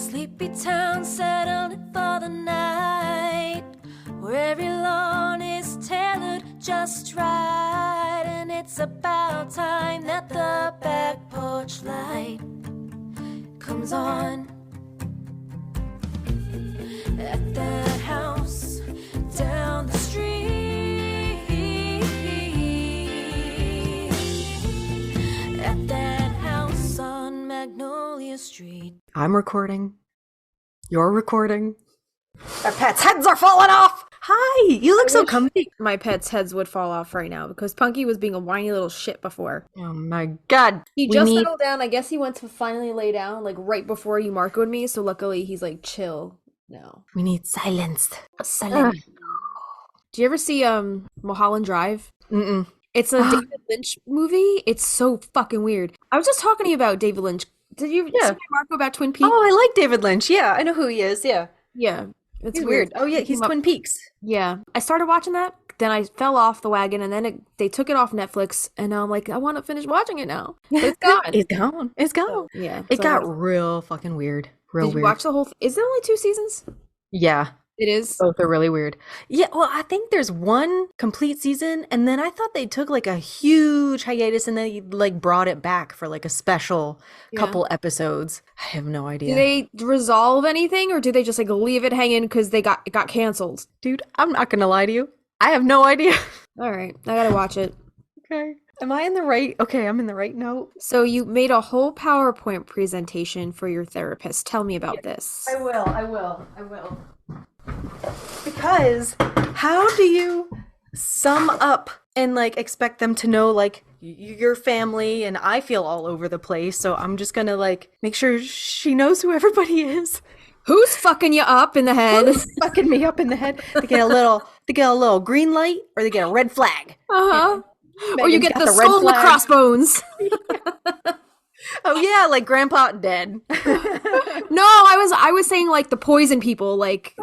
Sleepy town settled for the night, where every lawn is tailored just right. And it's about time that the back porch light comes on. At that house down the street, at that house on Magnolia Street. I'm recording. You're recording. Our pets' heads are falling off! Hi! You look so comfy. My pets' heads would fall off right now because Punky was being a whiny little shit before. Oh my god. He just settled down. I guess he went to finally lay down like right before you Marco'd me, so luckily he's like chill now. We need silence. Do you ever see Mulholland Drive? Mm-mm. It's a David Lynch movie. It's so fucking weird. I was just talking to you about David Lynch. Did you see Marco about Twin Peaks? Oh, I like David Lynch. Yeah, I know who he is. Yeah. Yeah. It's He's weird. Oh yeah, he's Twin Peaks. Yeah. I started watching that, then I fell off the wagon, and then they took it off Netflix, and now I'm like, I want to finish watching it now. But it's gone. It's gone. It's gone. So, yeah. It got real fucking weird. Real Did you weird. watch the whole Is there only 2 seasons? Yeah. It is? Both are really weird. Yeah, well, I think there's one complete season, and then I thought they took like a huge hiatus and they like brought it back for like a special couple episodes. I have no idea. Do they resolve anything, or do they just like leave it hanging because it got canceled? Dude, I'm not gonna lie to you. I have no idea. All right, I gotta watch it. Okay. Am I in the right? Okay, I'm in the right note. So you made a whole PowerPoint presentation for your therapist. Tell me about this. I will. Because how do you sum up and like expect them to know like your family? And I feel all over the place, so I'm just gonna like make sure she knows who everybody is. Who's fucking you up in the head? Who's fucking me up in the head? They get a little green light, or they get a red flag. Or you get the skull and the crossbones. Oh yeah, like Grandpa dead. No, I was saying like the poison people, like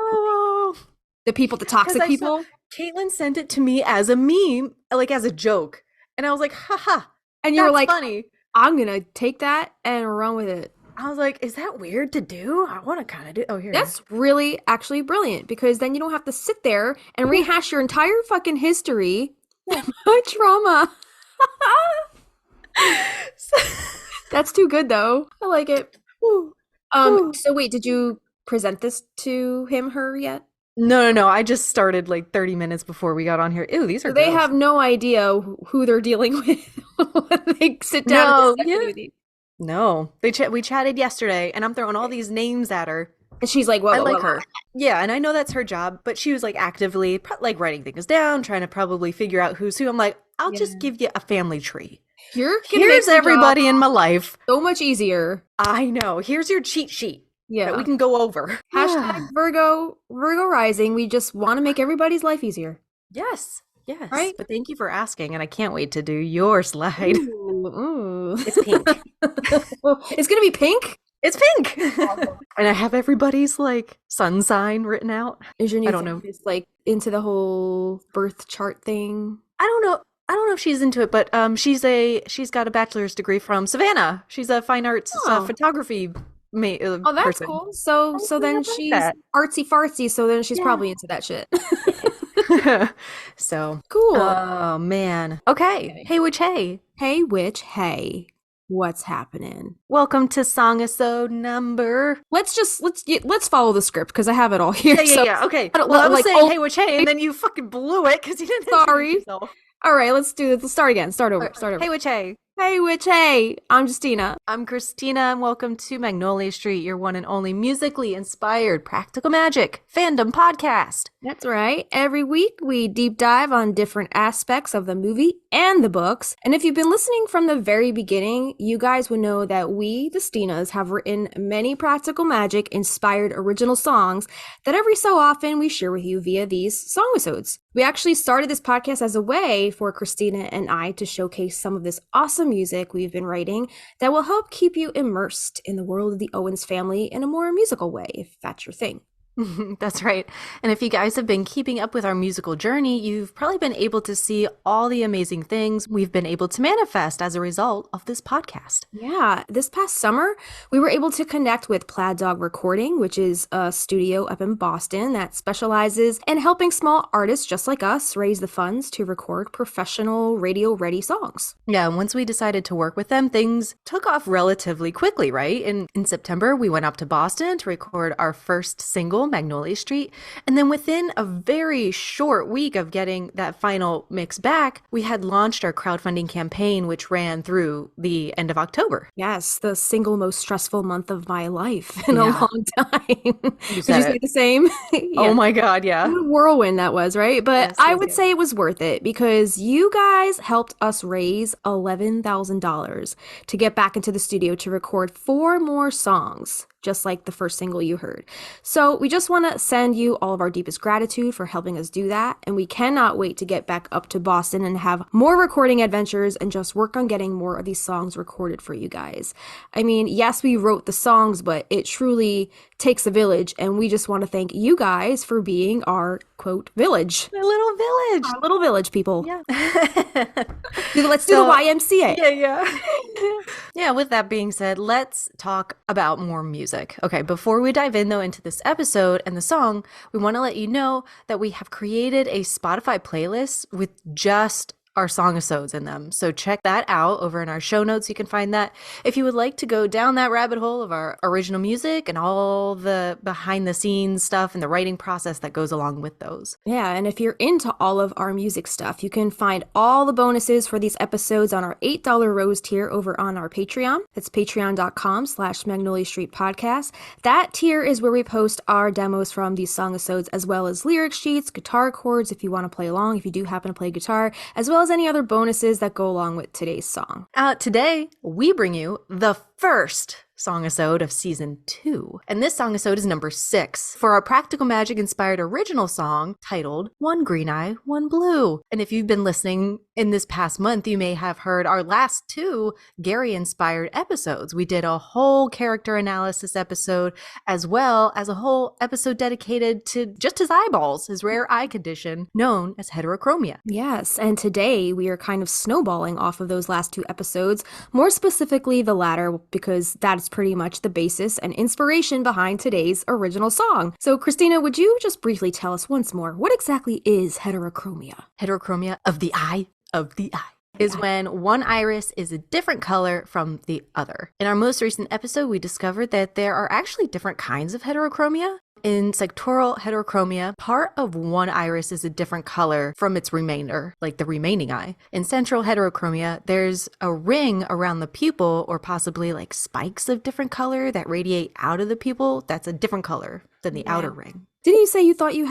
the people, the toxic people. Caitlin sent it to me as a meme, like as a joke, and I was like, haha. And you were like, funny. I'm gonna take that and run with it. I was like, is that weird to do? I want to kind of do. Oh, here. That's really actually brilliant, because then you don't have to sit there and rehash your entire fucking history. My trauma. That's too good though. I like it. So wait, did you present this to her yet? No. I just started like 30 minutes before we got on here. Ew, these are They gross. have no idea who they're dealing with when they sit down. No, we chatted yesterday, and I'm throwing all these names at her. And she's like, well, I like her. Yeah, and I know that's her job, but she was like actively like writing things down, trying to probably figure out who's who. I'm like, I'll just give you a family tree. Here's everybody in my life. So much easier. I know. Here's your cheat sheet. Yeah, that we can go over. Hashtag Virgo rising. We just want to make everybody's life easier. Yes. Right? But thank you for asking, and I can't wait to do your slide. Ooh. It's pink. It's gonna be pink? It's pink. And I have everybody's like sun sign written out. Is your new I don't know. It's like into the whole birth chart thing? I don't know if she's into it, but she's got a bachelor's degree from Savannah. She's a fine arts photography oh, that's person. cool. So then she's artsy fartsy, so then she's probably into that shit. So cool. Oh man. Okay. Hey witch, hey. Hey witch, hey. What's happening? Welcome to Song-i-Sode number. Let's follow the script because I have it all here. Yeah. Okay. Well, I was saying hey witch, hey, and then you fucking blew it because you didn't. Sorry. All right, let's do this. Let's start again. Start over. Hey witch, hey. Hey witch, hey. I'm Justina. I'm Christina, and welcome to Magnolia Street, your one and only musically inspired practical magic fandom podcast. That's right. Every week we deep dive on different aspects of the movie and the books. And if you've been listening from the very beginning, you guys would know that we, the Stinas, have written many practical magic inspired original songs that every so often we share with you via these Songisodes. We actually started this podcast as a way for Christina and I to showcase some of this awesome music we've been writing that will help keep you immersed in the world of the Owens family in a more musical way, if that's your thing. That's right. And if you guys have been keeping up with our musical journey, you've probably been able to see all the amazing things we've been able to manifest as a result of this podcast. Yeah, this past summer, we were able to connect with Plaid Dog Recording, which is a studio up in Boston that specializes in helping small artists just like us raise the funds to record professional radio-ready songs. Yeah, and once we decided to work with them, things took off relatively quickly, right? In September, we went up to Boston to record our first single, Magnolia Street. And then within a very short week of getting that final mix back, we had launched our crowdfunding campaign, which ran through the end of October. Yes, the single most stressful month of my life in a Yeah. long time. Would you said say it. the same? Yeah. Oh my God, yeah. What a whirlwind that was, right? But Yes, I yes, would yes. say it was worth it because you guys helped us raise $11,000 to get back into the studio to record 4 more songs, just like the first single you heard. So we just want to send you all of our deepest gratitude for helping us do that. And we cannot wait to get back up to Boston and have more recording adventures and just work on getting more of these songs recorded for you guys. I mean, yes, we wrote the songs, but it truly takes a village. And we just want to thank you guys for being our, quote, village. A little village. Our little village people. Yeah. Let's do the YMCA. Yeah. Yeah, with that being said, let's talk about more music. Okay, before we dive in though into this episode and the song, we want to let you know that we have created a Spotify playlist with just our Songisodes in them. So check that out over in our show notes. You can find that if you would like to go down that rabbit hole of our original music and all the behind the scenes stuff and the writing process that goes along with those. Yeah, and if you're into all of our music stuff, you can find all the bonuses for these episodes on our $8 Rose tier over on our Patreon. That's patreon.com/Magnolia Street Podcast. That tier is where we post our demos from these Songisodes, as well as lyric sheets, guitar chords if you want to play along, if you do happen to play guitar, as well as any other bonuses that go along with today's song. Today, we bring you the first Songisode of season 2. And this Songisode is number 6 for our Practical Magic inspired original song titled One Green Eye, One Blue. And if you've been listening in this past month, you may have heard our last 2 Gary inspired episodes. We did a whole character analysis episode, as well as a whole episode dedicated to just his eyeballs, his rare eye condition known as heterochromia. Yes, and today we are kind of snowballing off of those last 2 episodes, more specifically the latter, because that's pretty much the basis and inspiration behind today's original song. So Christina, would you just briefly tell us once more, what exactly is heterochromia? Heterochromia of the eye is when one iris is a different color from the other. In our most recent episode, we discovered that there are actually different kinds of heterochromia. In sectoral heterochromia, part of one iris is a different color from its remainder, like the remaining eye. In central heterochromia, there's a ring around the pupil, or possibly like spikes of different color that radiate out of the pupil that's a different color than the outer ring. Didn't you say you thought you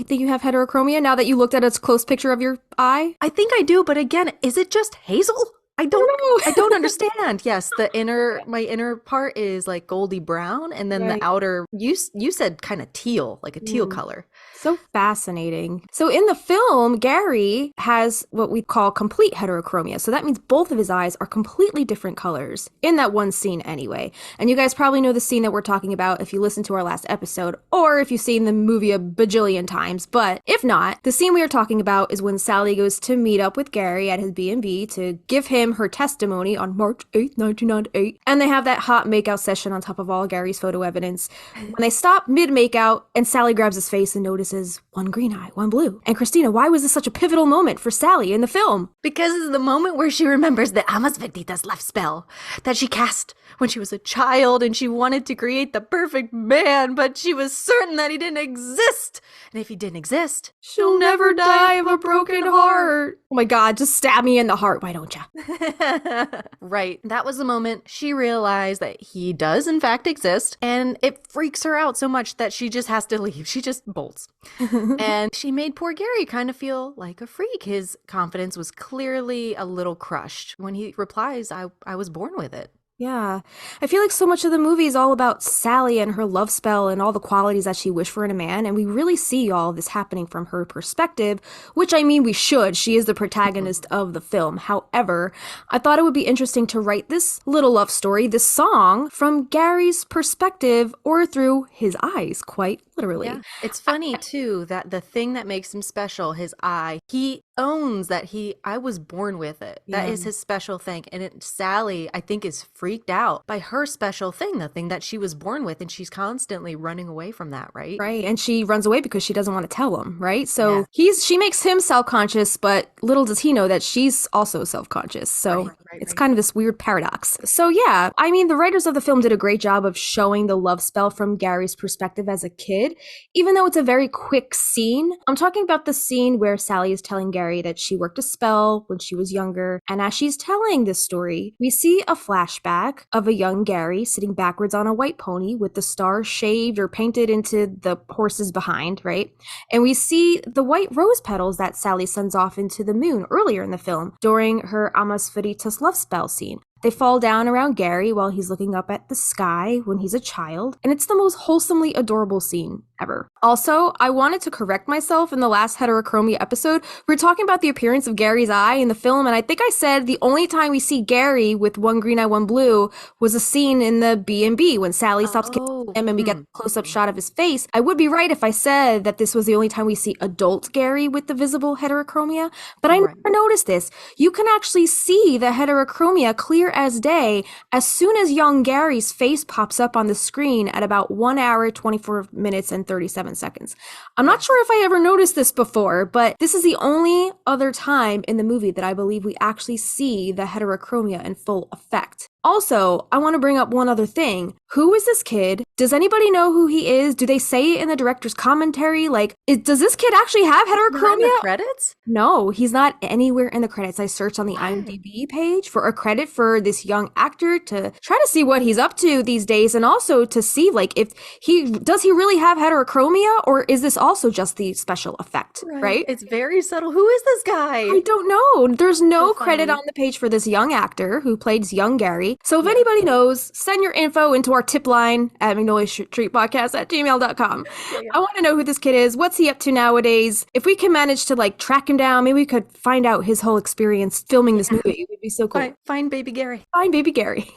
think you have heterochromia now that you looked at a close picture of your eye? I think I do, but again, is it just hazel? I don't understand. Yes, my inner part is like goldy brown, and then Right. the outer, you said kind of teal, like a teal color. So fascinating. So in the film, Gary has what we call complete heterochromia. So that means both of his eyes are completely different colors in that one scene anyway. And you guys probably know the scene that we're talking about if you listen to our last episode, or if you've seen the movie a bajillion times. But if not, the scene we are talking about is when Sally goes to meet up with Gary at his B&B to give him her testimony on March 8th, 1998. And they have that hot makeout session on top of all Gary's photo evidence. When they stop mid-makeout and Sally grabs his face and notices one green eye, one blue. And Christina, why was this such a pivotal moment for Sally in the film? Because it's the moment where she remembers the Amas Verdita's left spell that she cast when she was a child, and she wanted to create the perfect man, but she was certain that he didn't exist. And if he didn't exist, She'll never die of a broken heart. Oh my God, just stab me in the heart, why don't you? Right. That was the moment she realized that he does in fact exist, and it freaks her out so much that she just has to leave. She just bolts. And she made poor Gary kind of feel like a freak. His confidence was clearly a little crushed when he replies, I was born with it. Yeah. I feel like so much of the movie is all about Sally and her love spell and all the qualities that she wished for in a man, and we really see all of this happening from her perspective, which I mean we should. She is the protagonist of the film. However, I thought it would be interesting to write this little love story, this song, from Gary's perspective or through his eyes, quite literally. Yeah. It's funny too that the thing that makes him special, his eye, he owns that I was born with it. That Yeah. is his special thing. And Sally, I think, is freaked out by her special thing, the thing that she was born with, and she's constantly running away from that, right? Right. And she runs away because she doesn't want to tell him, right? So she makes him self-conscious, but little does he know that she's also self-conscious. So it's kind of this weird paradox. So yeah, I mean, the writers of the film did a great job of showing the love spell from Gary's perspective as a kid, even though it's a very quick scene. I'm talking about the scene where Sally is telling Gary that she worked a spell when she was younger. And as she's telling this story, we see a flashback of a young Gary sitting backwards on a white pony with the stars shaved or painted into the horses behind, right? And we see the white rose petals that Sally sends off into the moon earlier in the film during her Amas Veritas love spell scene. They fall down around Gary while he's looking up at the sky when he's a child, and it's the most wholesomely adorable scene ever. Also, I wanted to correct myself in the last heterochromia episode. We were talking about the appearance of Gary's eye in the film, and I think I said the only time we see Gary with one green eye, one blue was a scene in the B&B when Sally stops kissing him and we get a close-up shot of his face. I would be right if I said that this was the only time we see adult Gary with the visible heterochromia, but I never noticed this. You can actually see the heterochromia clear as day as soon as young Gary's face pops up on the screen at about 1 hour, 24 minutes, and 37 seconds. I'm not sure if I ever noticed this before, but this is the only other time in the movie that I believe we actually see the heterochromia in full effect. Also, I want to bring up one other thing. Who is this kid? Does anybody know who he is? Do they say it in the director's commentary? Like, does this kid actually have heterochromia? In the credits? No, he's not anywhere in the credits. I searched on the IMDb page for a credit for this young actor to try to see what he's up to these days, and also to see, like, if does he really have heterochromia, or is this also just the special effect, right? It's very subtle. Who is this guy? I don't know. There's no credit on the page for this young actor who played young Gary. So if anybody knows, send your info into our tip line at magnoliastreetpodcast@gmail.com. I want to know who this kid is. What's he up to nowadays? If we can manage to, like, track him down, maybe we could find out his whole experience filming this movie. It would be so cool. Find baby Gary. Find baby Gary.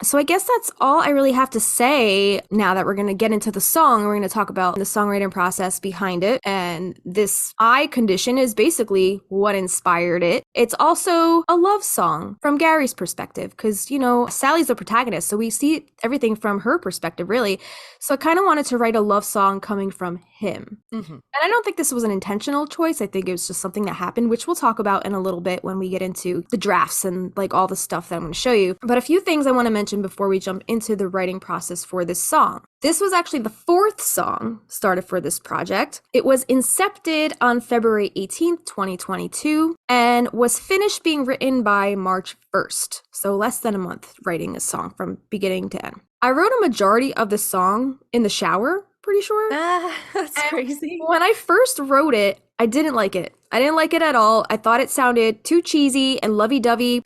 So I guess that's all I really have to say now that we're going to get into the song. We're going to talk about the songwriting process behind it. And this eye condition is basically what inspired it. It's also a love song from Gary's perspective because, you know, Sally's the protagonist. So we see everything from her perspective, really. So I kind of wanted to write a love song coming from him. And I don't think this was an intentional choice. I think it was just something that happened, which we'll talk about in a little bit when we get into the drafts and, like, all the stuff that I'm going to show you. But a few things I want to mention before we jump into the writing process for this song. This was actually the fourth song started for this project. It was incepted on February 18th, 2022, and was finished being written by March 1st. So less than a month writing this song from beginning to end. I wrote a majority of the song in the shower, pretty sure. That's crazy. When I first wrote it, I didn't like it. I didn't like it at all. I thought it sounded too cheesy and lovey-dovey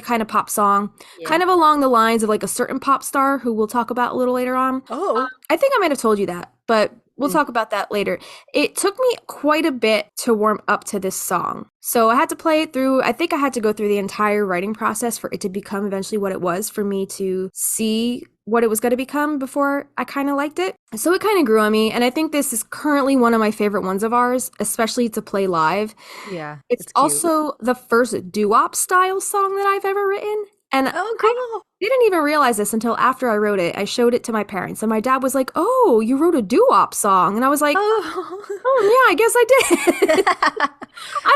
kind of pop song, kind of along the lines of, like, a certain pop star who we'll talk about a little later on. I think I might have told you that, but we'll talk about that later. It took me quite a bit to warm up to this song. So I had to play it through. I think I had to go through the entire writing process for it to become eventually what it was, for me to see what it was going to become before I kind of liked it. So it kind of grew on me. And I think this is currently one of my favorite ones of ours, especially to play live. Yeah. It's also the first doo-wop style song that I've ever written. And cool. I didn't even realize this until after I wrote it. I showed it to my parents, and my dad was like, "Oh, you wrote a doo-wop song." And I was like, oh yeah, I guess I did.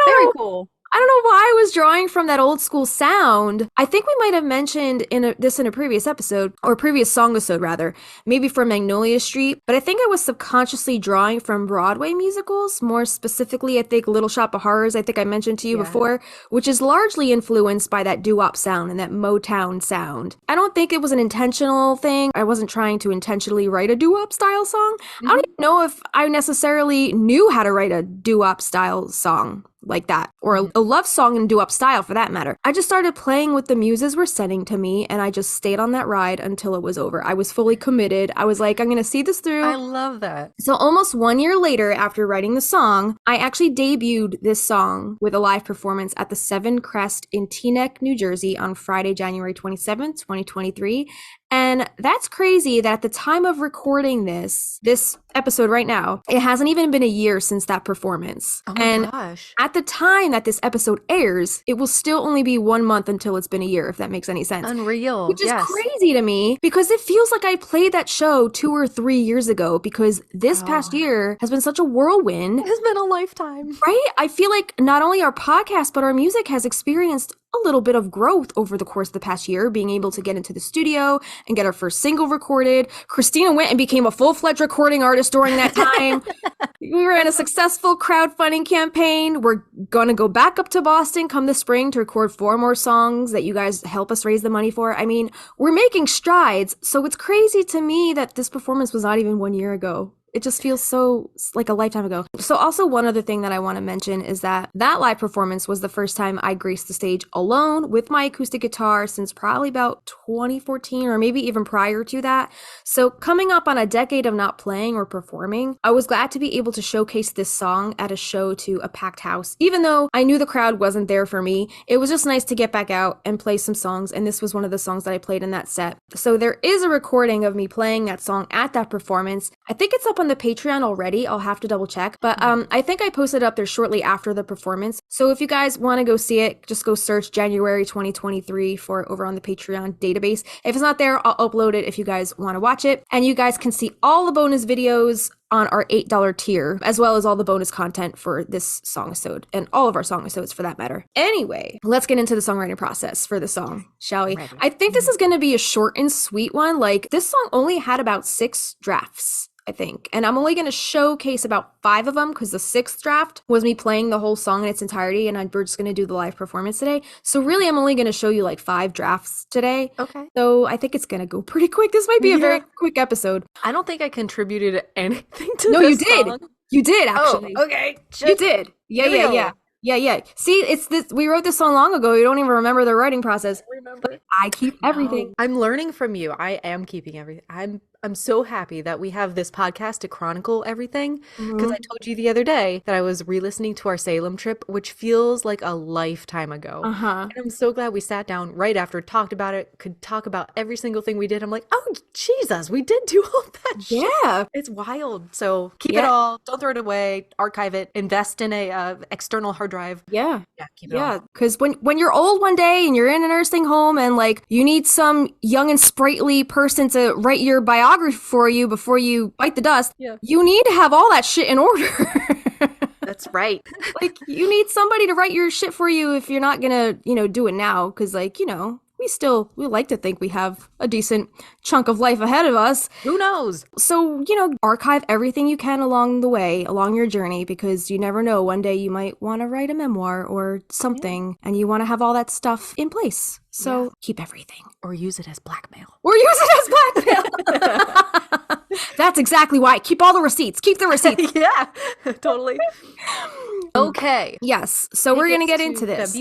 Very cool. I don't know why I was drawing from that old school sound. I think we might have mentioned this in a previous episode, or previous Songisode rather, maybe from Magnolia Street, but I think I was subconsciously drawing from Broadway musicals, more specifically, I think Little Shop of Horrors, I think I mentioned to you before, which is largely influenced by that doo-wop sound and that Motown sound. I don't think it was an intentional thing. I wasn't trying to intentionally write a doo-wop style song. I don't even know if I necessarily knew how to write a doo-wop style song like that, or a love song in doo-wop style for that matter. I just started playing what the muses were sending to me, and I just stayed on that ride until it was over. I was fully committed. I was like, I'm gonna see this through. I love that. So almost 1 year later, after writing the song, I actually debuted this song with a live performance at the Seven Crest in Teaneck, New Jersey on Friday, January 27th, 2023. And And that's crazy that at the time of recording this episode right now, it hasn't even been a year since that performance. Oh my and gosh. at the time that this episode airs, it will still only be 1 month until it's been a year, if that makes any sense. Unreal. Which is yes. crazy to me because it feels like I played that show 2 or 3 years ago because this past year has been such a whirlwind. It has been a lifetime. Right? I feel like not only our podcast, but our music has experienced a little bit of growth over the course of the past year, being able to get into the studio and get our first single recorded. Christina went and became a full-fledged recording artist during that time. We ran a successful crowdfunding campaign. We're going to go back up to Boston come the spring to record 4 more songs that you guys help us raise the money for. I mean, we're making strides. So it's crazy to me that this performance was not even 1 year ago. It just feels so like a lifetime ago. So also one other thing that I want to mention is that live performance was the first time I graced the stage alone with my acoustic guitar since probably about 2014 or maybe even prior to that. So coming up on a decade of not playing or performing, I was glad to be able to showcase this song at a show to a packed house. Even though I knew the crowd wasn't there for me, it was just nice to get back out and play some songs. And this was one of the songs that I played in that set. So there is a recording of me playing that song at that performance. I think it's up on the Patreon already. I'll have to double check, but I think I posted up there shortly after the performance. So if you guys want to go see it, just go search January 2023 for it over on the Patreon database. If it's not there, I'll upload it if you guys want to watch it. And you guys can see all the bonus videos on our $8 tier, as well as all the bonus content for this Songisode and all of our Songisodes for that matter. Anyway, let's get into the songwriting process for the song, shall we? I think this is going to be a short and sweet one. Like, this song only had about 6 drafts, I think. And I'm only going to showcase about 5 of them because the 6th draft was me playing the whole song in its entirety, and we're just going to do the live performance today. So really, I'm only going to show you like 5 drafts today. Okay. So I think it's going to go pretty quick. This might be a very quick episode. I don't think I contributed anything to No, this you did. song. You did, actually. Oh, okay. You did. Yeah. See, it's this. We wrote this song long ago. You don't even remember the writing process. But I keep everything. I'm learning from you. I am keeping everything. I'm so happy that we have this podcast to chronicle everything, because I told you the other day that I was re-listening to our Salem trip, which feels like a lifetime ago. And I'm so glad we sat down right after, talked about it, could talk about every single thing we did. I'm like, oh, Jesus, we did do all that shit. Yeah. It's wild. So keep it all. Don't throw it away. Archive it. Invest in a external hard drive. Yeah. Keep it all. Because when you're old one day and you're in a nursing home and like you need some young and sprightly person to write your biography for you before you bite the dust, you need to have all that shit in order. That's right. Like, you need somebody to write your shit for you if you're not gonna, do it now. Because, like, we like to think we have a decent chunk of life ahead of us. Who knows? So, archive everything you can along the way, along your journey, because you never know. One day you might want to write a memoir or something, and you want to have all that stuff in place. So keep everything. Or use it as blackmail. That's exactly why. Keep all the receipts. Keep the receipts. Yeah, totally. Okay. Yes. So we're going to get into this.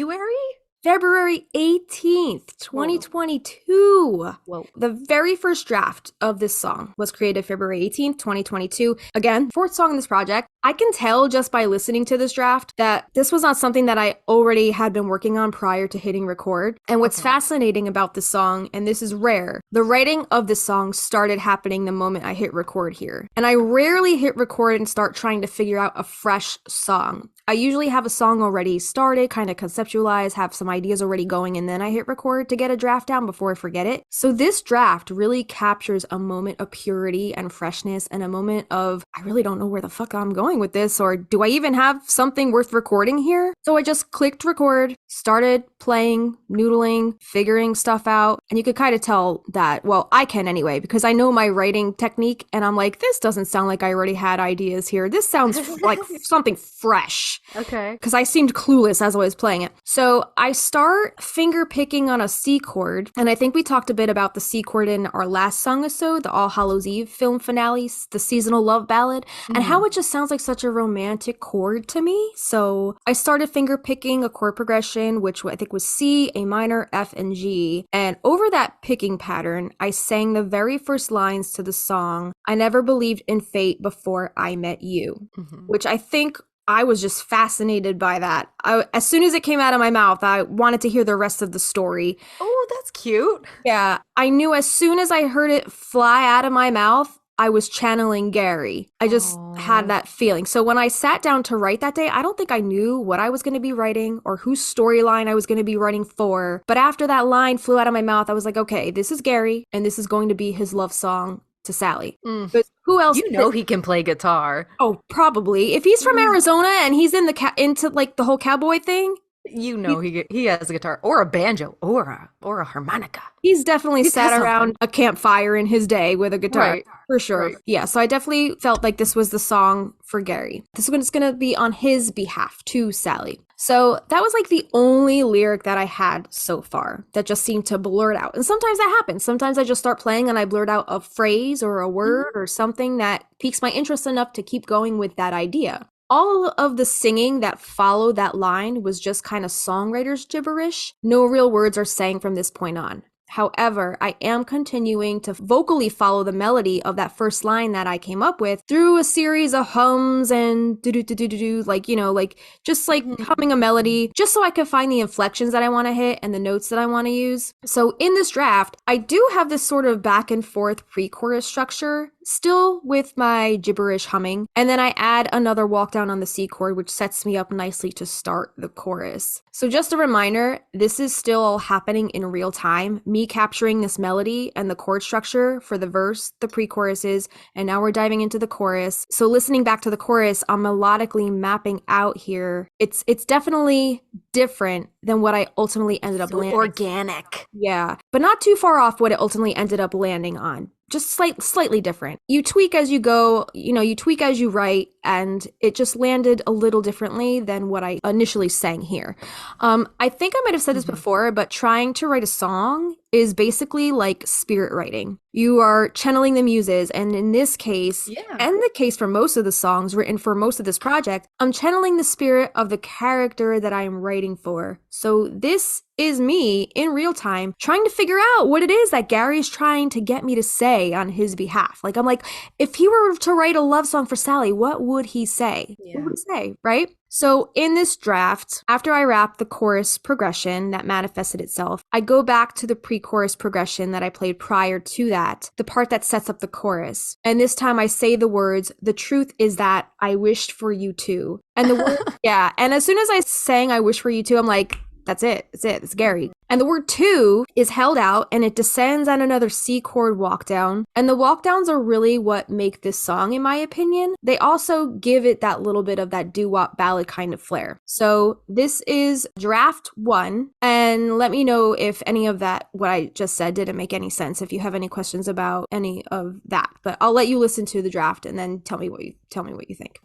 February 18th, 2022. Whoa. The very first draft of this song was created February 18th, 2022. Again, 4th song in this project. I can tell just by listening to this draft that this was not something that I already had been working on prior to hitting record. And what's fascinating about this song, and this is rare, the writing of this song started happening the moment I hit record here. And I rarely hit record and start trying to figure out a fresh song. I usually have a song already started, kind of conceptualized, have some ideas already going, and then I hit record to get a draft down before I forget it. So this draft really captures a moment of purity and freshness and a moment of, I really don't know where the fuck I'm going with this, or do I even have something worth recording here? So I just clicked record, started playing, noodling, figuring stuff out, and you could kind of tell that, well, I can anyway, because I know my writing technique, and I'm like, this doesn't sound like I already had ideas here. This sounds like something fresh. Okay. Because I seemed clueless as I was playing it. So I start finger picking on a C chord. And I think we talked a bit about the C chord in our last Songisode, the All Hallows Eve film finale, the seasonal love ballad, and how it just sounds like such a romantic chord to me. So I started finger picking a chord progression, which I think was C, A minor, F, and G. And over that picking pattern, I sang the very first lines to the song, I never believed in fate before I met you, which I think I was just fascinated by that. As soon as it came out of my mouth, I wanted to hear the rest of the story. Oh, that's cute. Yeah, I knew as soon as I heard it fly out of my mouth, I was channeling Gary. I just had that feeling. So when I sat down to write that day, I don't think I knew what I was going to be writing or whose storyline I was going to be writing for. But after that line flew out of my mouth, I was like, okay, this is Gary, and this is going to be his love song to Sally. But who else? You know he can play guitar. Oh, probably. If he's from Arizona and he's in into like the whole cowboy thing, You know he has a guitar or a banjo or a harmonica. he's definitely He sat has around a campfire in his day with a guitar. Right. For sure. Right. Yeah, so I definitely felt like this was the song for Gary. This one's going to be on his behalf to Sally. So that was like the only lyric that I had so far that just seemed to blurt out. And sometimes that happens. Sometimes I just start playing and I blurt out a phrase or a word or something that piques my interest enough to keep going with that idea. All of the singing that followed that line was just kind of songwriter's gibberish. No real words are sang from this point on. However, I am continuing to vocally follow the melody of that first line that I came up with through a series of hums and do-do-do-do-do, like, you know, like just like humming a melody, just so I can find the inflections that I want to hit and the notes that I want to use. So in this draft, I do have this sort of back and forth pre-chorus structure, still with my gibberish humming, and then I add another walk down on the C chord, which sets me up nicely to start the chorus. So just a reminder, this is still all happening in real time, me capturing this melody and the chord structure for the verse, the pre-choruses, and now we're diving into the chorus. So listening back to the chorus, I'm melodically mapping out here. It's definitely different than what I ultimately ended up landing. Organic. Yeah, but not too far off what it ultimately ended up landing on. Just slightly different. You tweak as you go, you tweak as you write, and it just landed a little differently than what I initially sang here. I think I might have said this before, but trying to write a song is basically like spirit writing. You are channeling the muses, and in this case, and the case for most of the songs written for most of this project, I'm channeling the spirit of the character that I am writing for. So this is me in real time trying to figure out what it is that Gary is trying to get me to say on his behalf. Like, I'm like, if he were to write a love song for Sally, what would he say? Yeah. What would he say, right? So in this draft, after I wrap the chorus progression that manifested itself, I go back to the pre-chorus progression that I played prior to that, the part that sets up the chorus. And this time I say the words, "The truth is that I wished for you too." And the word, yeah. And as soon as I sang "I wish for you too," I'm like, that's it. It's Gary. And the word "to" is held out and it descends on another C chord walk down. And the walk downs are really what make this song, in my opinion. They also give it that little bit of that doo-wop ballad kind of flair. So this is draft 1. And let me know if any of that, what I just said, didn't make any sense. If you have any questions about any of that, but I'll let you listen to the draft and then tell me what you think.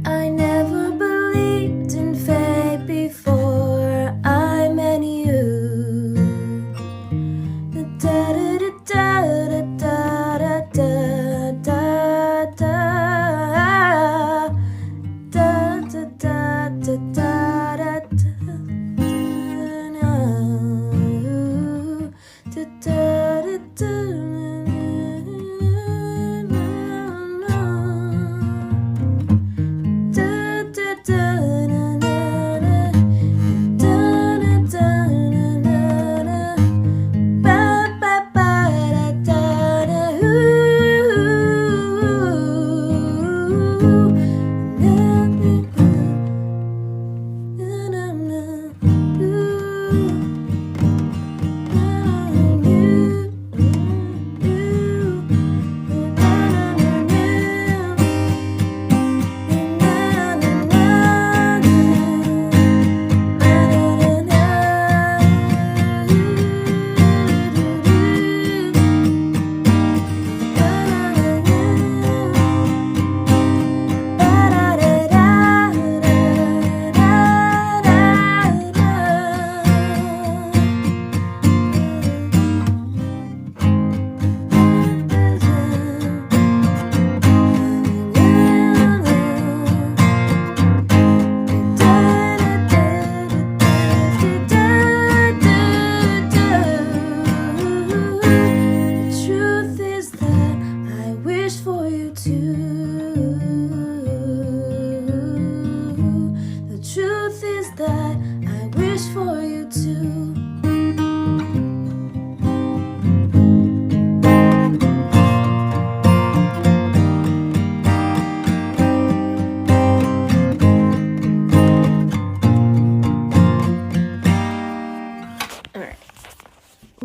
I never believed in fate before I met you. Da da da da da da da da da da da da da da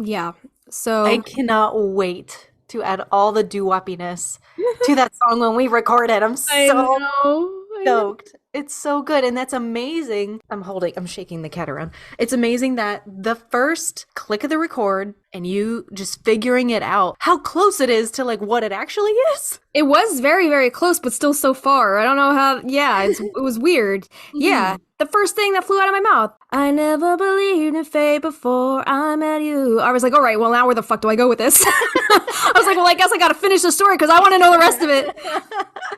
Yeah. So I cannot wait to add all the doo-woppiness to that song when we record it. I'm I so know. stoked. It's so good. And that's amazing. I'm shaking the cat around. It's amazing that the first click of the record and you just figuring it out, how close it is to like what it actually is. It was very, very close, but still so far. I don't know how. Yeah, it was weird. Yeah, the first thing that flew out of my mouth. I never believed in fate before I met you. I was like, all right, well, now where the fuck do I go with this? I was like, well, I guess I got to finish the story because I want to know the rest of it.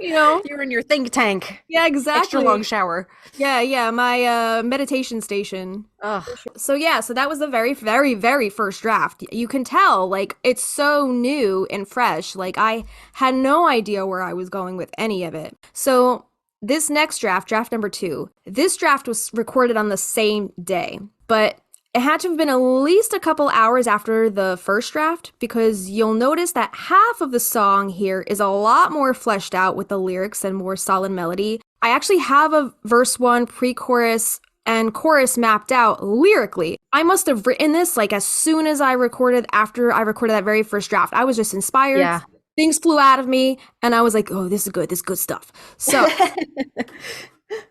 You know? You're in your think tank. Yeah, exactly. Extra long shower. Yeah, my meditation station. Ugh. So that was the very, very, very first draft. You can tell, like, it's so new and fresh. Like, I had no idea where I was going with any of it. So this next draft number 2, this draft was recorded on the same day, but it had to have been at least a couple hours after the first draft because you'll notice that half of the song here is a lot more fleshed out with the lyrics and more solid melody. I actually have a verse 1, pre-chorus, and chorus mapped out lyrically. I must have written this like as soon as after I recorded that very first draft. I was just inspired. Yeah. Things flew out of me and I was like, oh, this is good stuff. So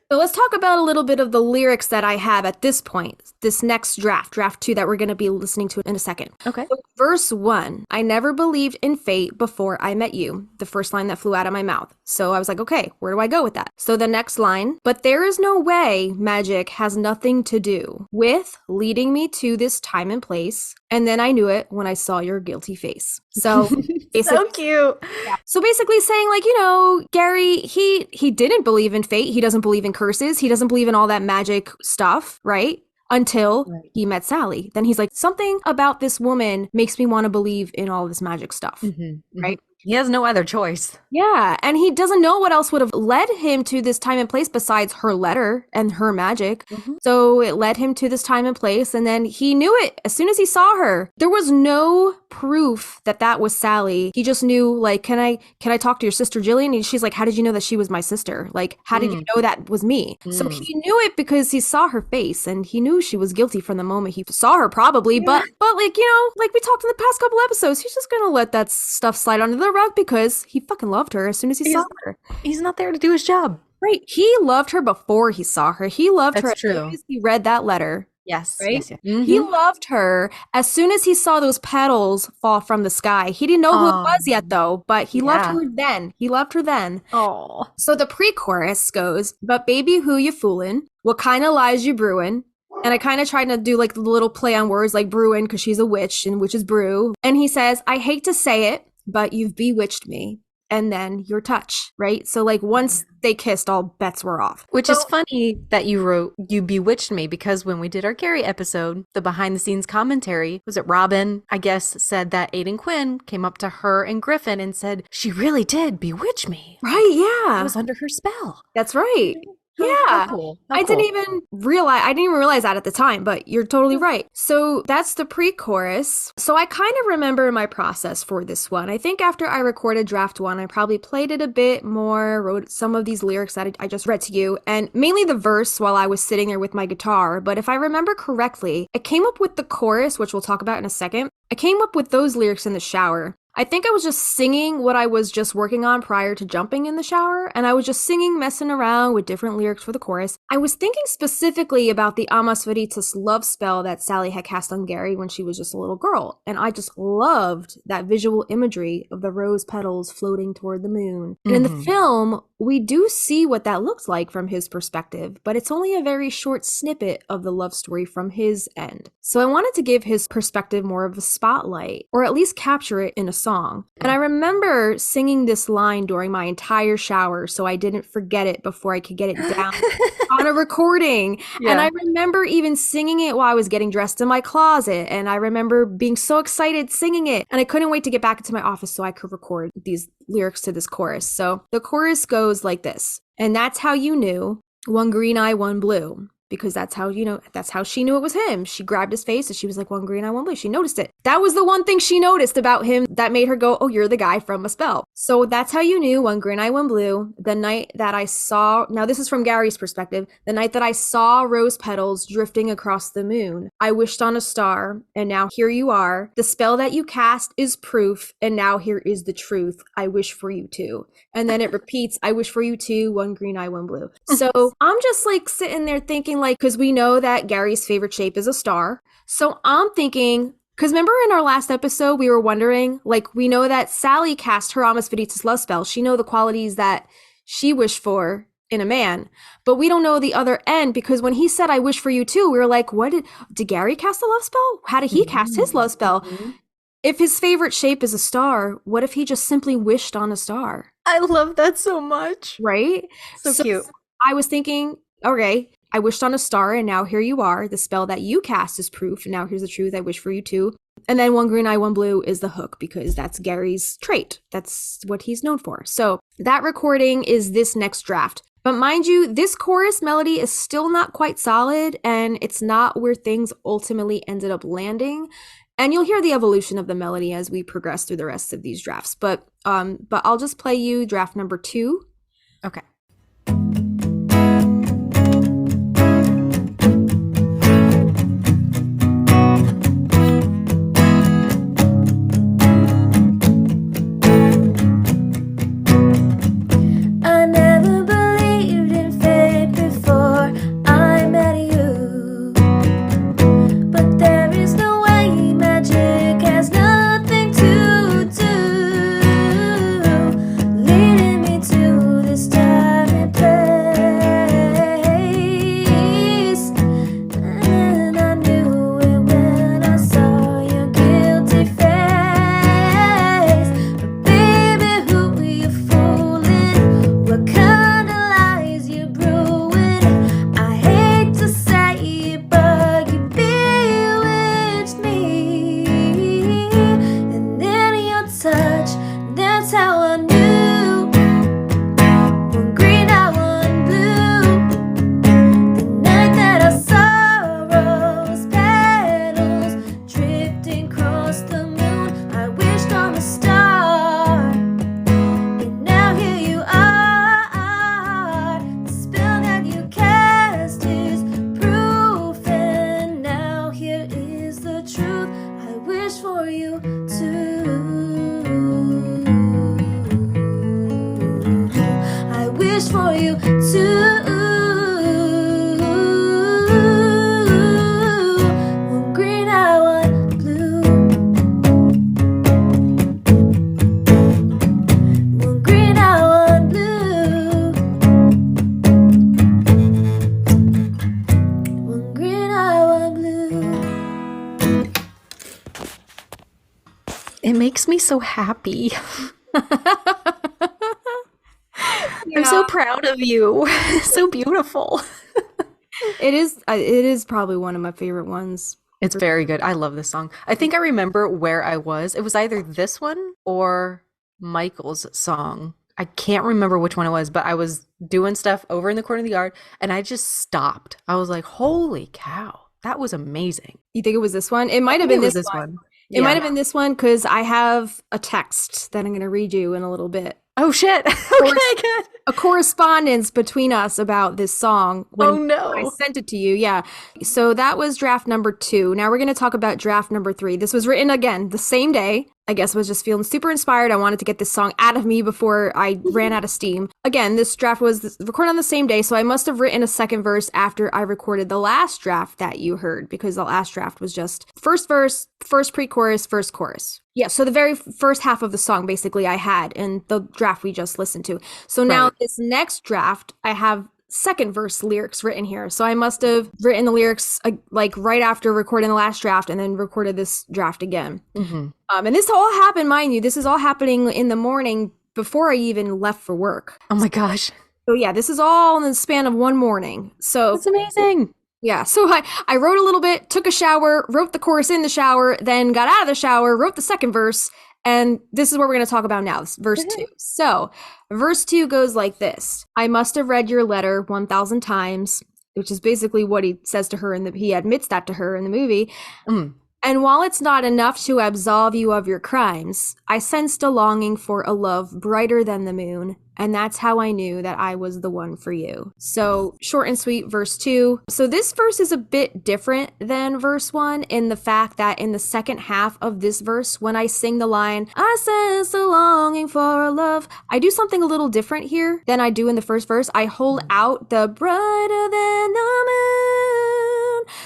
So let's talk about a little bit of the lyrics that I have at this point, this next draft 2 that we're going to be listening to in a second. Okay. So verse 1, I never believed in fate before I met you. The first line that flew out of my mouth. So I was like, okay, where do I go with that? So the next line, but there is no way magic has nothing to do with leading me to this time and place. And then I knew it when I saw your guilty face. So So cute. yeah. So basically saying like, Gary, he didn't believe in fate. He doesn't believe in curses. He doesn't believe in all that magic stuff, right? Until he met Sally. Then he's like, something about this woman makes me want to believe in all this magic stuff, right? He has no other choice. Yeah, and he doesn't know what else would have led him to this time and place besides her letter and her magic. So it led him to this time and place, and then he knew it as soon as he saw her. There was no proof that was Sally. He just knew, like, can I talk to your sister Jillian? And she's like, how did you know that she was my sister? Like, how did you know that was me? So he knew it because he saw her face, and he knew she was guilty from the moment he saw her, probably. But like, like we talked in the past couple episodes, he's just gonna let that stuff slide under the rug because he fucking loved her as soon as he saw her. He's not there to do his job. Right. He loved her before he saw her. He loved her as soon as he read that letter. Yes. Right? Yes. He loved her as soon as he saw those petals fall from the sky. He didn't know who it was yet, though, but he loved her then. Oh. So the pre-chorus goes, but baby, who you fooling? What kind of lies you brewing? And I kind of tried to do like the little play on words like brewing because she's a witch and witches brew. And he says, I hate to say it, but you've bewitched me. And then your touch, right? So like once they kissed, all bets were off. Which is funny that you wrote, you bewitched me, because when we did our Gary episode, the behind the scenes commentary, was it Robin, I guess, said that Aiden Quinn came up to her and Griffin and said, she really did bewitch me. Right, yeah. I was under her spell. That's right. Yeah. How cool. I didn't even realize that at the time, but you're totally right. So that's the pre-chorus. So I kind of remember my process for this one. I think after I recorded draft 1, I probably played it a bit more, wrote some of these lyrics that I just read to you, and mainly the verse while I was sitting there with my guitar. But if I remember correctly, I came up with the chorus, which we'll talk about in a second. I came up with those lyrics in the shower. I think I was just singing what I was just working on prior to jumping in the shower, and I was just singing, messing around with different lyrics for the chorus. I was thinking specifically about the Amas Veritas love spell that Sally had cast on Gary when she was just a little girl, and I just loved that visual imagery of the rose petals floating toward the moon. And in the film, we do see what that looks like from his perspective, but it's only a very short snippet of the love story from his end. So I wanted to give his perspective more of a spotlight, or at least capture it in a song. And I remember singing this line during my entire shower so I didn't forget it before I could get it down on a recording. Yeah. And I remember even singing it while I was getting dressed in my closet. And I remember being so excited singing it. And I couldn't wait to get back into my office so I could record these lyrics to this chorus. So the chorus goes like this. And that's how you knew. One green eye, one blue. because that's how, that's how she knew it was him. She grabbed his face and she was like, one green eye, one blue. She noticed it. That was the one thing she noticed about him that made her go, oh, you're the guy from a spell. So that's how you knew, one green eye, one blue. The night that I saw, now this is from Gary's perspective, the night that I saw rose petals drifting across the moon, I wished on a star, and now here you are. The spell that you cast is proof, and now here is the truth. I wish for you too. And then it repeats, I wish for you too, one green eye, one blue. So I'm just like sitting there thinking, like, because we know that Gary's favorite shape is a star. So I'm thinking, because remember in our last episode, we were wondering, like, we know that Sally cast her Amasferitas love spell. She know the qualities that she wished for in a man, but we don't know the other end, because when he said, I wish for you too, we were like, what did Gary cast a love spell? How did he cast his love spell? If his favorite shape is a star, what if he just simply wished on a star? I love that so much. Right? So cute. I was thinking, okay, I wished on a star, and now here you are. The spell that you cast is proof, and now here's the truth. I wish for you too. And then one green eye, one blue is the hook, because that's Gary's trait. That's what he's known for. So that recording is this next draft. But mind you, this chorus melody is still not quite solid, and it's not where things ultimately ended up landing. And you'll hear the evolution of the melody as we progress through the rest of these drafts. But I'll just play you draft number 2. Okay. I never believed in fate before I met you, but there is no way magic has nothing to do, leading me to this time and place. And I knew it when I saw your guilty face. But baby, who you fooling? What kind of lies you brewing? I hate to say it, but you bewitched me. And then your touch, that's how I knew. One green eye, one blue. The night that I saw rose petals drifting across the moon, I wished on a star. And now here you are. The spell that you cast is proof, and now here is the truth. I wish for you too. I wish for you too. One green eye, one blue. One green eye, one blue. One green eye, one blue. It makes me so happy. I'm so proud of you. So beautiful. It is probably one of my favorite ones. It's very good. I love this song. I think I remember where I was. It was either this one or Michael's song. I can't remember which one it was, but I was doing stuff over in the corner of the yard and I just stopped. I was like, holy cow, that was amazing. You think it was this one? It might have been It was this this one. one. It might have been this one, because I have a text that I'm going to read you in a little bit. Oh shit. Okay, good. A correspondence between us about this song when Oh no. I sent it to you. Yeah. So that was draft number 2. Now we're going to talk about draft number 3. This was written again the same day. I guess I was just feeling super inspired. I wanted to get this song out of me before I ran out of steam. Again, this draft was recorded on the same day, so I must have written a second verse after I recorded the last draft that you heard, because the last draft was just first verse, first pre-chorus, first chorus. Yeah, so the very first half of the song basically I had in the draft we just listened to. So now this next draft, I have second verse lyrics written here. So I must have written the lyrics like right after recording the last draft and then recorded this draft again. Mm-hmm. And this all happened, mind you, this is all happening in the morning before I even left for work. Oh my gosh. So yeah, this is all in the span of one morning. So That's amazing. yeah, so I wrote a little bit, took a shower, wrote the chorus in the shower, then got out of the shower, wrote the second verse, and this is what we're going to talk about now, this verse 2. So verse 2 goes like this. I must have read your letter 1,000 times. which is basically what he says to her he admits that to her in the movie. Mm. And while it's not enough to absolve you of your crimes, I sensed a longing for a love brighter than the moon, and that's how I knew that I was the one for you. So, short and sweet, verse 2. So this verse is a bit different than verse 1 in the fact that in the second half of this verse, when I sing the line, I sense a longing for a love, I do something a little different here than I do in the first verse. I hold out the brighter than the moon.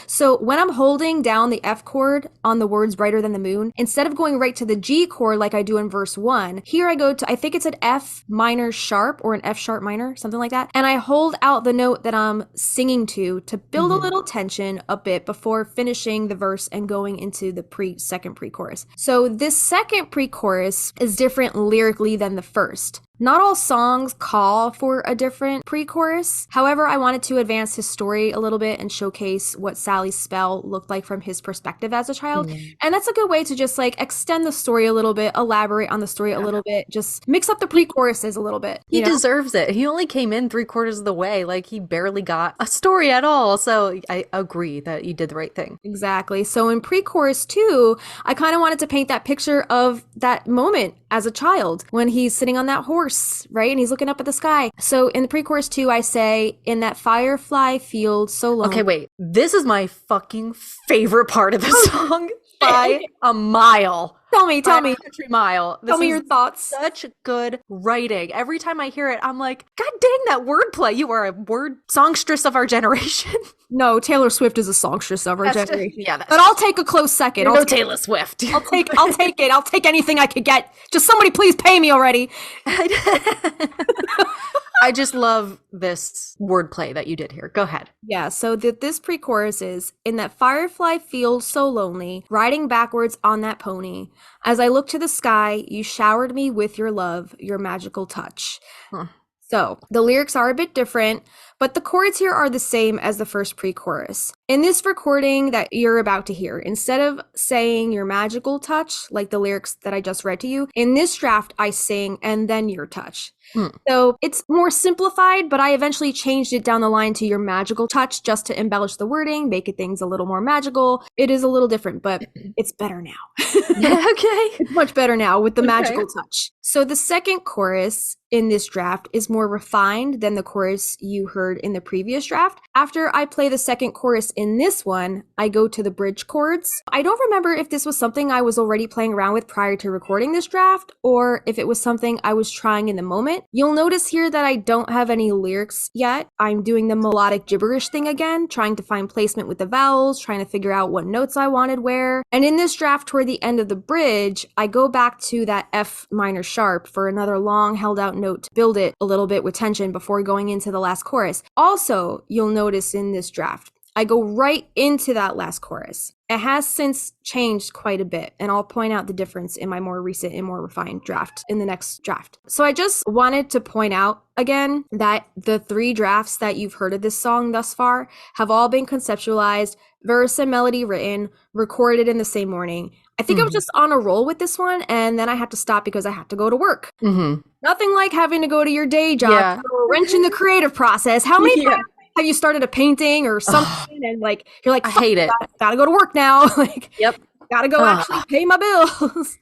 So when I'm holding down the F chord on the words brighter than the moon, instead of going right to the G chord like I do in verse 1, here I go to, I think it's an F minor sharp or an F sharp minor, something like that. And I hold out the note that I'm singing to build a little tension a bit before finishing the verse and going into the second pre-chorus. So this second pre-chorus is different lyrically than the first. Not all songs call for a different pre-chorus. However, I wanted to advance his story a little bit and showcase what Sally's spell looked like from his perspective as a child. And that's a good way to just like extend the story a little bit, elaborate on the story a little bit, just mix up the pre-choruses a little bit. He deserves it. He only came in 3/4 of the way. Like, he barely got a story at all. So I agree that you did the right thing. Exactly. So in pre-chorus 2, I kind of wanted to paint that picture of that moment as a child when he's sitting on that horse, right? And he's looking up at the sky. So in the pre-chorus 2, I say, in that firefly field so long. Okay, wait. This is my fucking favorite part of the song by a mile. Tell me. Country mile. Tell me your thoughts. Such good writing. Every time I hear it, I'm like, God dang, that wordplay. You are a word songstress of our generation. No, Taylor Swift is a songstress of our That's generation. that's but I'll take a close second. no Taylor Swift. I'll take it. I'll take anything I could get. Just somebody please pay me already. I just love this wordplay that you did here. Go ahead. Yeah, so this pre-chorus is, in that firefly field so lonely, riding backwards on that pony. As I looked to the sky, you showered me with your love, your magical touch. So the lyrics are a bit different, but the chords here are the same as the first pre-chorus. In this recording that you're about to hear, instead of saying your magical touch, like the lyrics that I just read to you, in this draft I sing and then your touch. So it's more simplified, but I eventually changed it down the line to your magical touch just to embellish the wording, make it things a little more magical. It is a little different, but it's better now. Okay. It's much better now with the magical touch. So the second chorus in this draft is more refined than the chorus you heard in the previous draft. After I play the second chorus in this one, I go to the bridge chords. I don't remember if this was something I was already playing around with prior to recording this draft, or if it was something I was trying in the moment. You'll notice here that I don't have any lyrics yet. I'm doing the melodic gibberish thing again, trying to find placement with the vowels, trying to figure out what notes I wanted where. And in this draft toward the end of the bridge, I go back to that F minor sharp for another long held out note to build it a little bit with tension before going into the last chorus. Also, you'll notice in this draft, I go right into that last chorus. It has since changed quite a bit, and I'll point out the difference in my more recent and more refined draft in the next draft. So I just wanted to point out again that the 3 drafts that you've heard of this song thus far have all been conceptualized, verse and melody written, recorded in the same morning. I think I was just on a roll with this one, and then I had to stop because I had to go to work. Nothing like having to go to your day job, or a wrench in the creative process. How many times have you started a painting or something and like you're like, I hate it. Gotta go to work now. Like, Yep. Gotta go actually pay my bills.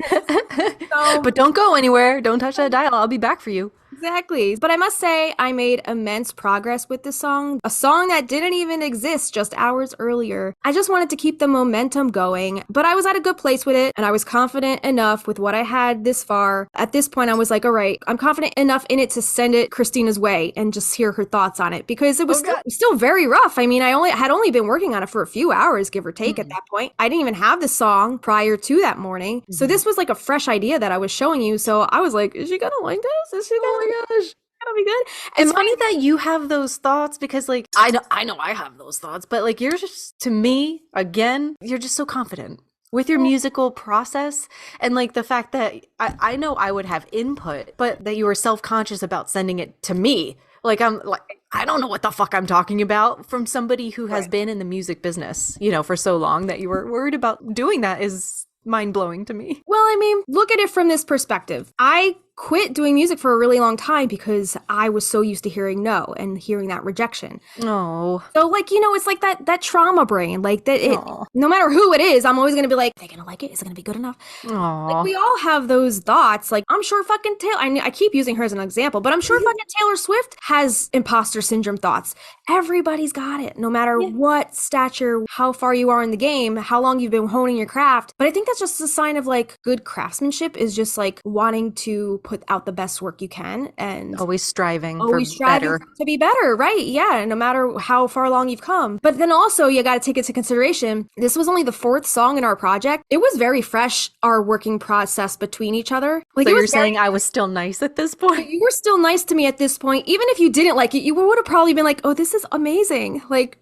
But don't go anywhere. Don't touch that dial. I'll be back for you. Exactly. But I must say, I made immense progress with this song. A song that didn't even exist just hours earlier. I just wanted to keep the momentum going, but I was at a good place with it, and I was confident enough with what I had this far. At this point, I was like, all right, I'm confident enough in it to send it Christina's way and just hear her thoughts on it, because it was still very rough. I mean, I had only been working on it for a few hours, give or take, at that point. I didn't even have the song prior to that morning. So this was like a fresh idea that I was showing you. So I was like, is she gonna like this? Is she gonna gosh, that'll be good. It's funny that you have those thoughts, because like I know I have those thoughts, but like you're just, to me, again, you're just so confident with your musical process, and like the fact that I know I would have input, but that you were self-conscious about sending it to me. Like, I'm like, I don't know what the fuck I'm talking about, from somebody who has been in the music business, for so long, that you were worried about doing that is mind-blowing to me. Well, I mean, look at it from this perspective. I quit doing music for a really long time because I was so used to hearing no and hearing that rejection. Oh. So like, it's like that trauma brain, like that Aw. no matter who it is, I'm always going to be like, are they going to like it? Is it going to be good enough? Aw. Like we all have those thoughts. Like I'm sure fucking I keep using her as an example, but I'm sure fucking Taylor Swift has imposter syndrome thoughts. Everybody's got it, no matter what stature, how far you are in the game, how long you've been honing your craft. But I think that's just a sign of like good craftsmanship is just like wanting to put out the best work you can and Always striving to be better, right? Yeah, no matter how far along you've come. But then also you got to take into consideration, this was only the 4th song in our project. It was very fresh, our working process between each other. Like, so you're saying I was still nice at this point? You were still nice to me at this point. Even if you didn't like it, you would have probably been like, oh, this is amazing. Like,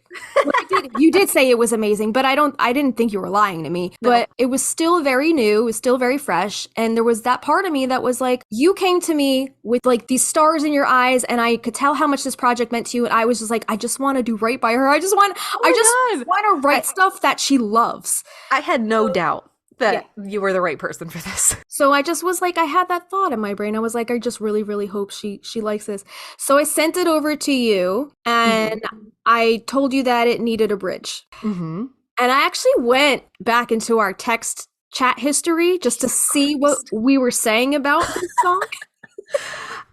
you did say it was amazing, but I didn't think you were lying to me. No. But it was still very new, it was still very fresh. And there was that part of me that was like, you came to me with like these stars in your eyes, and I could tell how much this project meant to you. And I was just like, I just want to do right by her. I just want to write stuff that she loves. I had no doubt that you were the right person for this. So I just was like, I had that thought in my brain. I was like, I just really, really hope she likes this. So I sent it over to you, and I told you that it needed a bridge. And I actually went back into our text chat history just to see what we were saying about this song.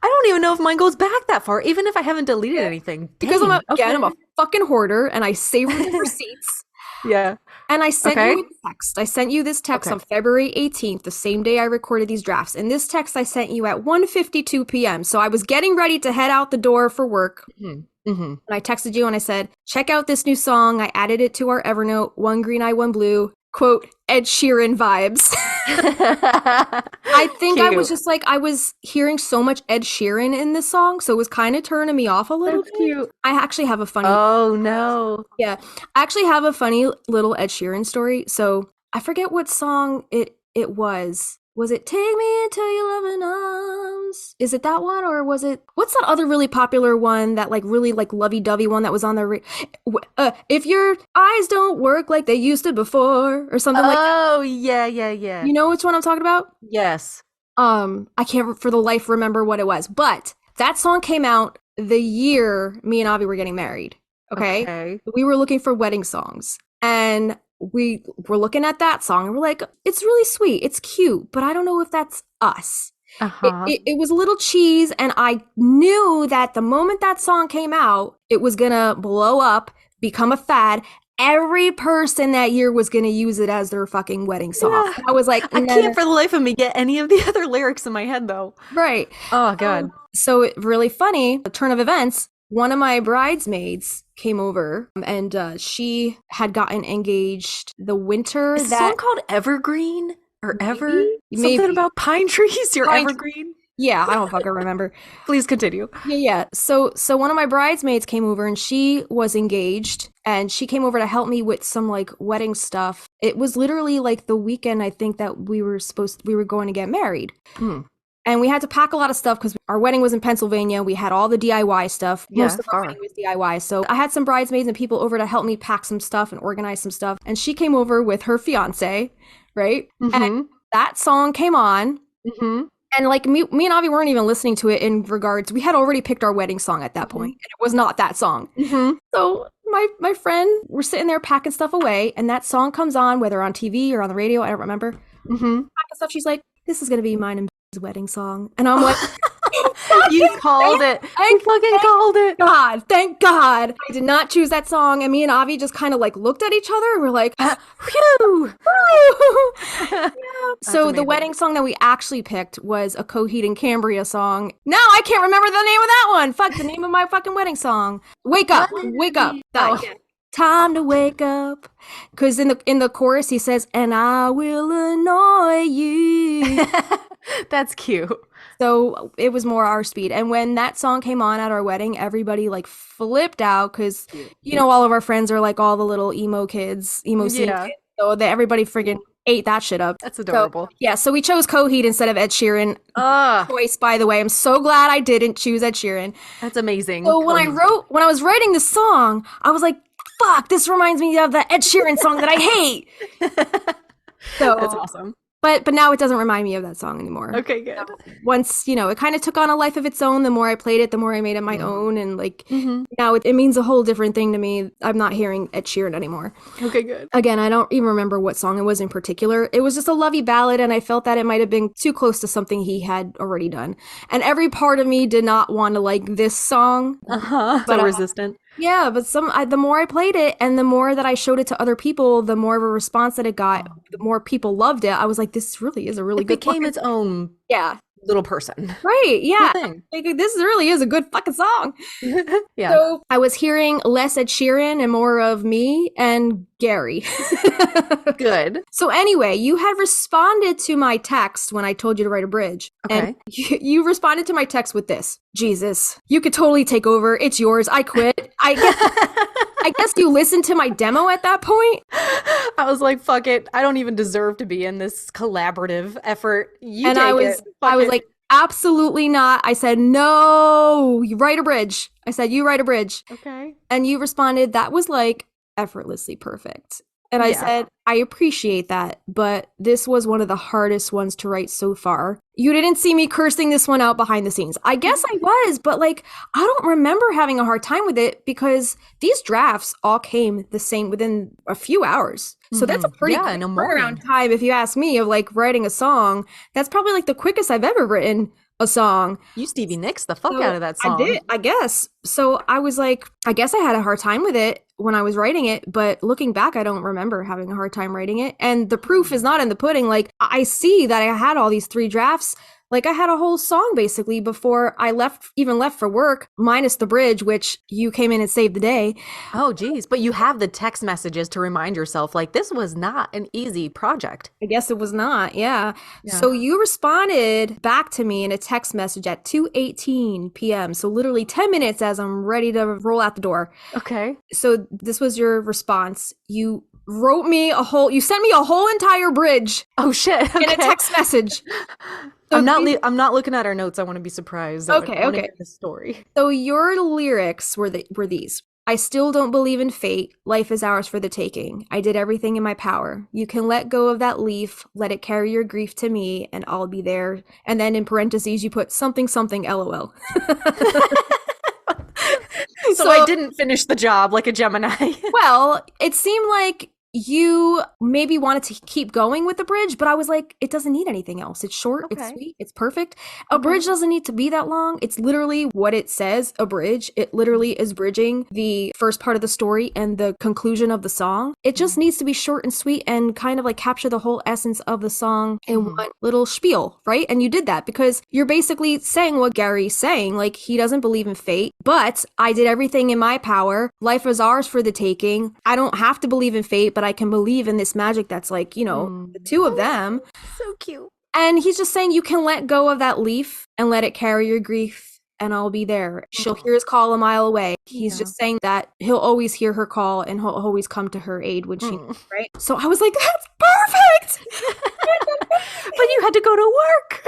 I don't even know if mine goes back that far, even if I haven't deleted anything. Because I'm a fucking hoarder, and I save the receipts. Yeah. And I sent you a text. I sent you this text on February 18th, the same day I recorded these drafts. And this text I sent you at 1:52 p.m. So I was getting ready to head out the door for work. And I texted you and I said, check out this new song. I added it to our Evernote, One Green Eye, One Blue. Quote, Ed Sheeran vibes. I think I was just like, I was hearing so much Ed Sheeran in this song, so it was kind of turning me off a little bit. Cute. I actually have a funny... Oh, no. Yeah. I actually have a funny little Ed Sheeran story. So I forget what song it was. Was it Take Me Into Your Loving Arms? Is it that one? Or was it... What's that other really popular one, that like really like lovey-dovey one that was on the... if your eyes don't work like they used to before, or something like that. Oh, yeah. You know which one I'm talking about? Yes. I can't for the life remember what it was. But that song came out the year me and Avi were getting married. Okay? We were looking for wedding songs. And... we were looking at that song and we're like, it's really sweet, it's cute, but I don't know if that's us. It was a little cheese, and I knew that the moment that song came out, it was gonna blow up, become a fad. Every person that year was gonna use it as their fucking wedding song. Yeah. I was like, I can't for the life of me get any of the other lyrics in my head though. Right. Oh god. So it really funny, the turn of events, one of my bridesmaids came over, and she had gotten engaged the winter. Is that song called Evergreen or Maybe. Something about pine trees? Evergreen? Yeah, I don't fucking remember. Please continue. Yeah. So one of my bridesmaids came over, and she was engaged, and she came over to help me with some like wedding stuff. It was literally like the weekend I think that we were going to get married. And we had to pack a lot of stuff because our wedding was in Pennsylvania. We had all the DIY stuff. Most of our wedding was DIY. So I had some bridesmaids and people over to help me pack some stuff and organize some stuff. And she came over with her fiance, right? And that song came on. And like me and Avi weren't even listening to it in regards. We had already picked our wedding song at that point. And it was not that song. So my friend, we're sitting there packing stuff away. And that song comes on, whether on TV or on the radio. I don't remember. Packing stuff. She's like, this is going to be mine and wedding song. And I'm like, you called it. You fucking called it. God, thank God. I did not choose that song. And me and Avi just kind of like looked at each other and we're like, phew. So amazing. The wedding song that we actually picked was a Coheed and Cambria song. Now I can't remember the name of that one. Fuck, the name of my fucking wedding song. Wake up. Time to wake up. Because in the chorus he says, and I will annoy you. That's cute. So it was more our speed. And when that song came on at our wedding, everybody like flipped out because, all of our friends are like all the little emo kids, kids. So everybody friggin' ate that shit up. That's adorable. So we chose Coheed instead of Ed Sheeran. Choice, by the way. I'm so glad I didn't choose Ed Sheeran. That's amazing. So when I was writing this song, I was like, fuck, this reminds me of the Ed Sheeran song that I hate. So that's awesome. But now it doesn't remind me of that song anymore. Okay, good. Once, it kind of took on a life of its own. The more I played it, the more I made it my own. And now it means a whole different thing to me. I'm not hearing Ed Sheeran anymore. Okay, good. Again, I don't even remember what song it was in particular. It was just a lovey ballad, and I felt that it might have been too close to something he had already done. And every part of me did not want to like this song. So resistant. Yeah, but the more I played it and the more that I showed it to other people, the more of a response that it got, the more people loved it. I was like, this really is a really good became its own little person. Right, yeah. Thing. Like, this really is a good fucking song. Yeah. So I was hearing less Ed Sheeran and more of me and Gary. Good. So anyway, you had responded to my text when I told you to write a bridge. Okay. And you responded to my text with this. Jesus, you could totally take over. It's yours. I quit. I guess you listened to my demo at that point. I was like, fuck it. I don't even deserve to be in this collaborative effort. I was like, absolutely not. I said, no, you write a bridge. I said, you write a bridge. Okay. And you responded, that was like effortlessly perfect. And I said, I appreciate that, but this was one of the hardest ones to write so far. You didn't see me cursing this one out behind the scenes. I guess I was, but like, I don't remember having a hard time with it because these drafts all came the same within a few hours. So that's a pretty quick turnaround time if you ask me of like writing a song. That's probably like the quickest I've ever written a song. You Stevie Nicks the fuck out of that song. I did, I guess. So I was like, I guess I had a hard time with it when I was writing it, but looking back, I don't remember having a hard time writing it. And the proof is not in the pudding. Like, I see that I had all these 3 drafts. Like, I had a whole song basically before I left for work, minus the bridge, which you came in and saved the day. Oh, geez. But you have the text messages to remind yourself, like, this was not an easy project. I guess it was not, yeah. So you responded back to me in a text message at 2:18 p.m. So literally 10 minutes as I'm ready to roll out the door. Okay. So this was your response. You sent me a whole entire bridge. Oh, shit. Okay. In a text message. So I'm not looking at our notes. I want to be surprised. Okay. The story. So your lyrics were these. I still don't believe in fate. Life is ours for the taking. I did everything in my power. You can let go of that leaf. Let it carry your grief to me, and I'll be there. And then in parentheses, you put something, LOL. So I didn't finish the job like a Gemini. Well, it seemed like you maybe wanted to keep going with the bridge, but I was like, it doesn't need anything else. It's short, It's sweet, it's perfect. A bridge doesn't need to be that long. It's literally what it says, a bridge. It literally is bridging the first part of the story and the conclusion of the song. It just needs to be short and sweet and kind of like capture the whole essence of the song in one little spiel, right? And you did that because you're basically saying what Gary's saying, like he doesn't believe in fate, but I did everything in my power. Life is ours for the taking. I don't have to believe in fate, but I can believe in this magic that's like, the two of them. So cute. And he's just saying you can let go of that leaf and let it carry your grief, and I'll be there. She'll hear his call a mile away. He's just saying that he'll always hear her call and he'll always come to her aid when she needs, right? So I was like, that's perfect! But you had to go to work.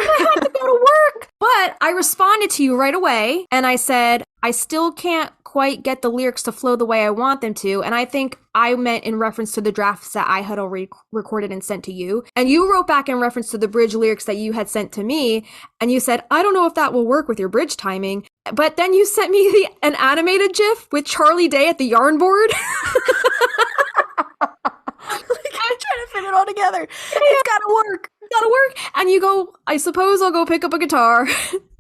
But I responded to you right away and I said, I still can't quite get the lyrics to flow the way I want them to. And I think I meant in reference to the drafts that I had already recorded and sent to you. And you wrote back in reference to the bridge lyrics that you had sent to me. And you said, I don't know if that will work with your bridge timing. But then you sent me an animated GIF with Charlie Day at the yarn board. I'm trying to fit it all together. It's gotta work. And you go, I suppose I'll go pick up a guitar.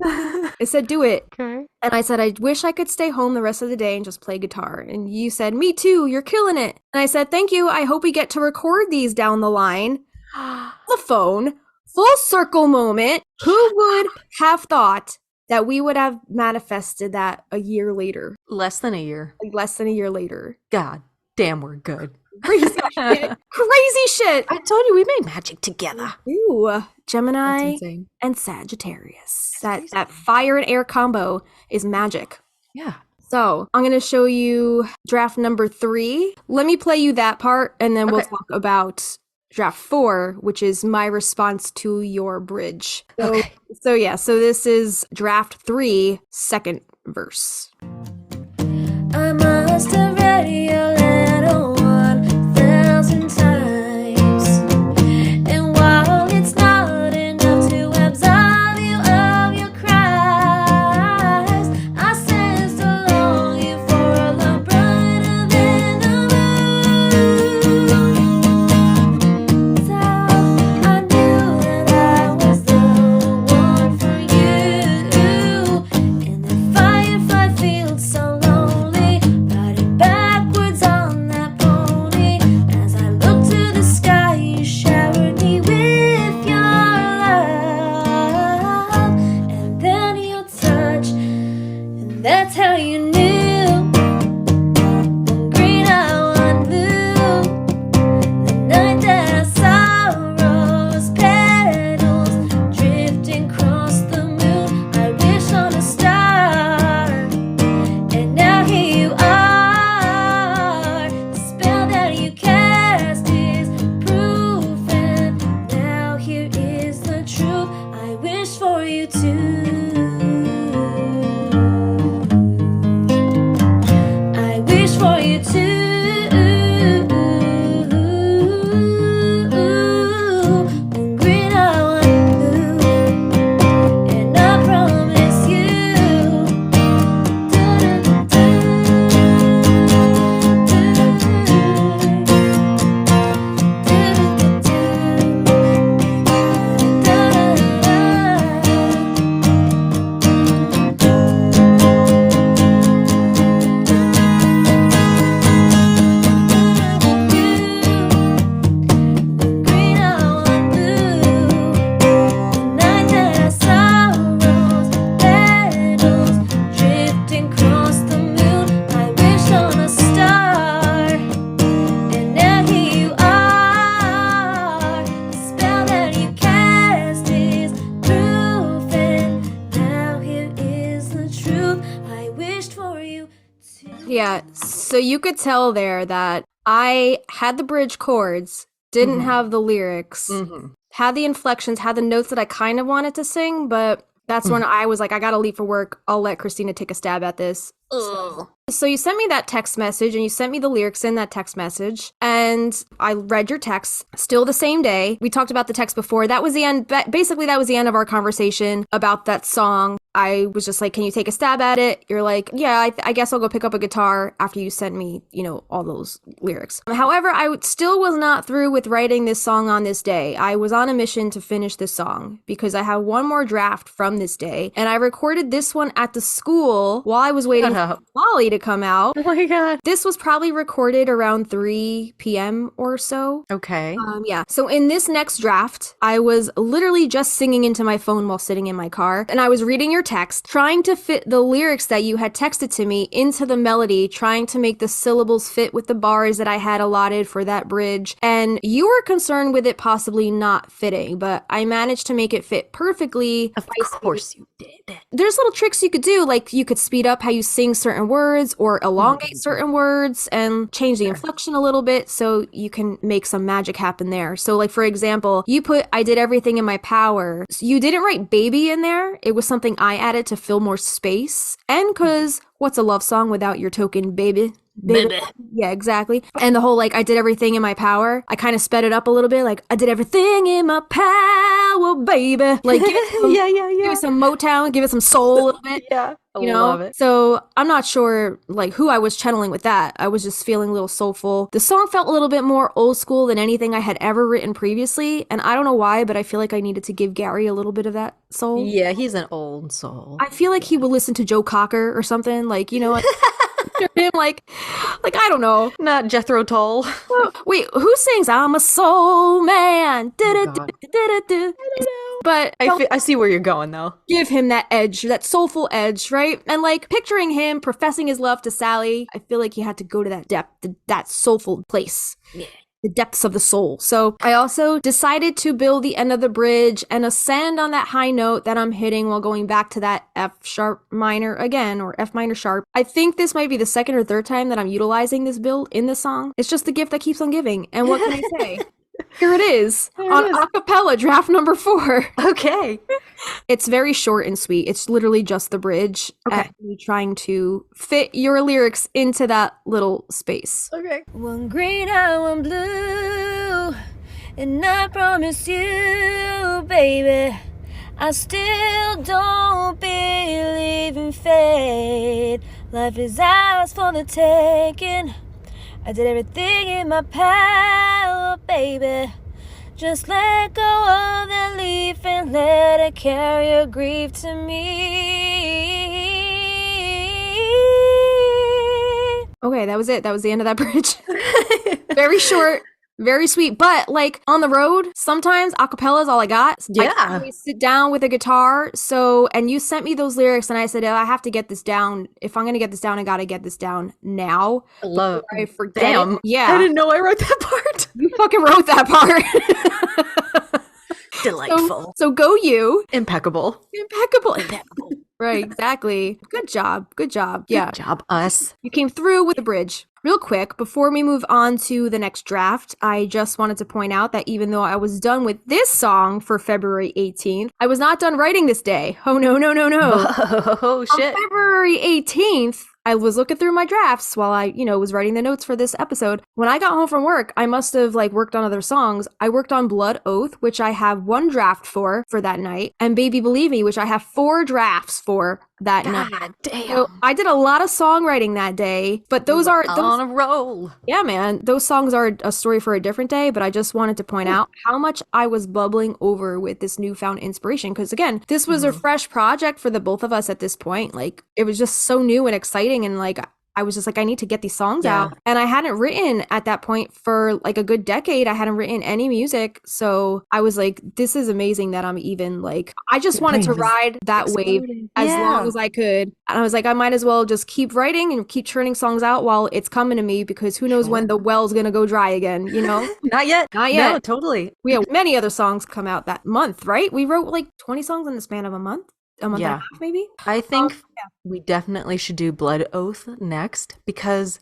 I said, do it. Okay. And I said, I wish I could stay home the rest of the day and just play guitar. And you said, me too, you're killing it. And I said, thank you. I hope we get to record these down the line. The phone, full circle moment. Who would have thought that we would have manifested that a year later? Less than a year. Like less than a year later. God damn, we're good. Crazy shit. I told you we made magic together. Ooh, Gemini and Sagittarius. That fire and air combo is magic. Yeah. So I'm going to show you draft number 3. Let me play you that part and then we'll talk about draft 4, which is my response to your bridge. So this is draft 3, second verse. I must have read your letter 1,000 times, and while it's So you could tell there that I had the bridge chords, didn't have the lyrics, had the inflections, had the notes that I kind of wanted to sing, but that's when I was like, I gotta leave for work. I'll let Christina take a stab at this. So you sent me that text message and you sent me the lyrics in that text message and I read your text still the same day. We talked about the text before. That was the end. Basically, that was the end of our conversation about that song. I was just like, can you take a stab at it? You're like, yeah, I guess I'll go pick up a guitar after you sent me, all those lyrics. However, still was not through with writing this song on this day. I was on a mission to finish this song because I have one more draft from this day. And I recorded this one at the school while I was waiting for Molly to come out. Oh my God. This was probably recorded around 3 p.m. or so. Okay. Yeah. So in this next draft, I was literally just singing into my phone while sitting in my car. And I was reading your text, trying to fit the lyrics that you had texted to me into the melody, trying to make the syllables fit with the bars that I had allotted for that bridge. And you were concerned with it possibly not fitting, but I managed to make it fit perfectly. Of course you did. There's little tricks you could do, like you could speed up how you sing certain words or elongate certain words and change the inflection a little bit so you can make some magic happen there. So like, for example, you put, I did everything in my power. So you didn't write baby in there. It was something I added to fill more space. And because what's a love song without your token baby? Baby. Yeah, exactly. And the whole like, I did everything in my power. I kind of sped it up a little bit. Like, I did everything in my power, baby. Like, give it some Motown, give it some soul a little bit. Yeah. I love it. So I'm not sure like who I was channeling with that. I was just feeling a little soulful. The song felt a little bit more old school than anything I had ever written previously. And I don't know why, but I feel like I needed to give Gary a little bit of that soul. Yeah, he's an old soul. I feel like he would listen to Joe Cocker or something. Like, him like I don't know. Not Jethro Tull. Wait, who sings I'm a soul man? But I see where you're going though. Give him that edge, that soulful edge, right? And like picturing him professing his love to Sally, I feel like he had to go to that depth, that soulful place. Yeah. The depths of the soul. So I also decided to build the end of the bridge and ascend on that high note that I'm hitting while going back to that F sharp minor again, or F minor sharp. I think this might be the second or third time that I'm utilizing this build in the song. It's just the gift that keeps on giving. And what can I say? Here it is on acapella draft number 4. Okay. It's very short and sweet. It's literally just the bridge. Okay. And me trying to fit your lyrics into that little space. Okay. One green and one blue, and I promise you, baby, I still don't believe in fate. Life is ours for the taking. I did everything in my power, baby. Just let go of that leaf and let it carry your grief to me. Okay, that was it. That was the end of that bridge. Very short, very sweet. But like on the road, sometimes a cappella is all I got. Yeah. I can't always sit down with a guitar. So, and you sent me those lyrics and I said, oh, I have to get this down. If I'm going to get this down, I got to get this down now. I love I forget. Damn. It. Yeah. I didn't know I wrote that part. You fucking wrote that part. Delightful. So go you. Impeccable. Impeccable. Right, exactly. Good job. Yeah. Good job, us. You came through with the bridge. Real quick, before we move on to the next draft, I just wanted to point out that even though I was done with this song for February 18th, I was not done writing this day. Oh, no. Oh, shit. On February 18th, I was looking through my drafts while I, was writing the notes for this episode. When I got home from work, I must have worked on other songs. I worked on Blood Oath, which I have 1 draft for that night, and Baby Believe Me, which I have 4 drafts for that night. God damn. So I did a lot of songwriting that day, but those are on a roll. Yeah, man. Those songs are a story for a different day, but I just wanted to point out how much I was bubbling over with this newfound inspiration. Because again, this was a fresh project for the both of us at this point. It was just so new and exciting. And I was just I need to get these songs out. And I hadn't written at that point for a good decade. I hadn't written any music. So I was this is amazing that I'm even I just wanted to ride that wave as long as I could. And I was I might as well just keep writing and keep churning songs out while it's coming to me, because who knows when the well's going to go dry again, Not yet. No, totally. We have many other songs come out that month, right? We wrote 20 songs in the span of a month and a half, maybe. I think we definitely should do Blood Oath next, because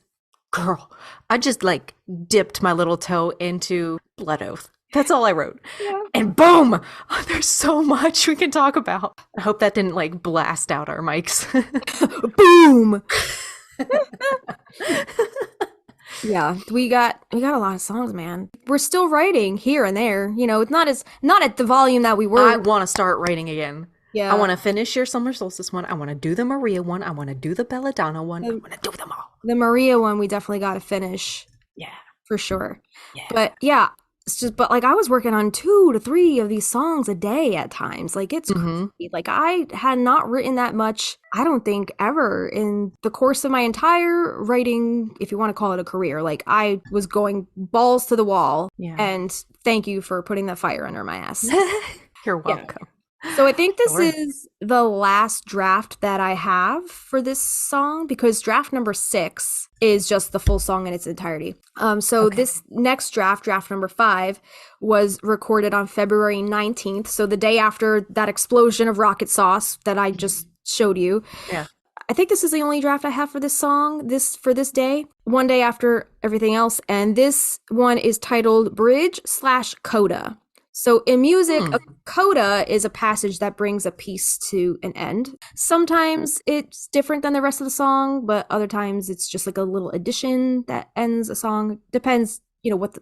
Girl, I just like dipped my little toe into Blood Oath. That's all I wrote. Yeah. And boom! Oh, there's so much we can talk about. I hope that didn't like blast out our mics. Boom. Yeah, we got a lot of songs, man. We're still writing here and there. You know, it's not at the volume that we were. I want to start writing again. Yeah. I want to finish your Summer Solstice one. I want to do the Maria one. I want to do the Belladonna one. I want to do them all. The Maria one we definitely got to finish. Yeah. For sure. Yeah. But yeah, it's just, but like I was working on 2 to 3 of these songs a day at times. Like it's crazy. Like I had not written that much, I don't think, ever in the course of my entire writing, if you want to call it a career. Like I was going balls to the wall. Yeah. And thank you for putting that fire under my ass. You're welcome. So I think this is the last draft that I have for this song, because draft number 6 is just the full song in its entirety. This next draft number 5, was recorded on February 19th. So the day after that explosion of rocket sauce that I just showed you. Yeah. I think this is the only draft I have for this song, for this day, one day after everything else. And this one is titled Bridge/Coda. So in music, a coda is a passage that brings a piece to an end. Sometimes it's different than the rest of the song, but other times it's just like a little addition that ends a song. Depends,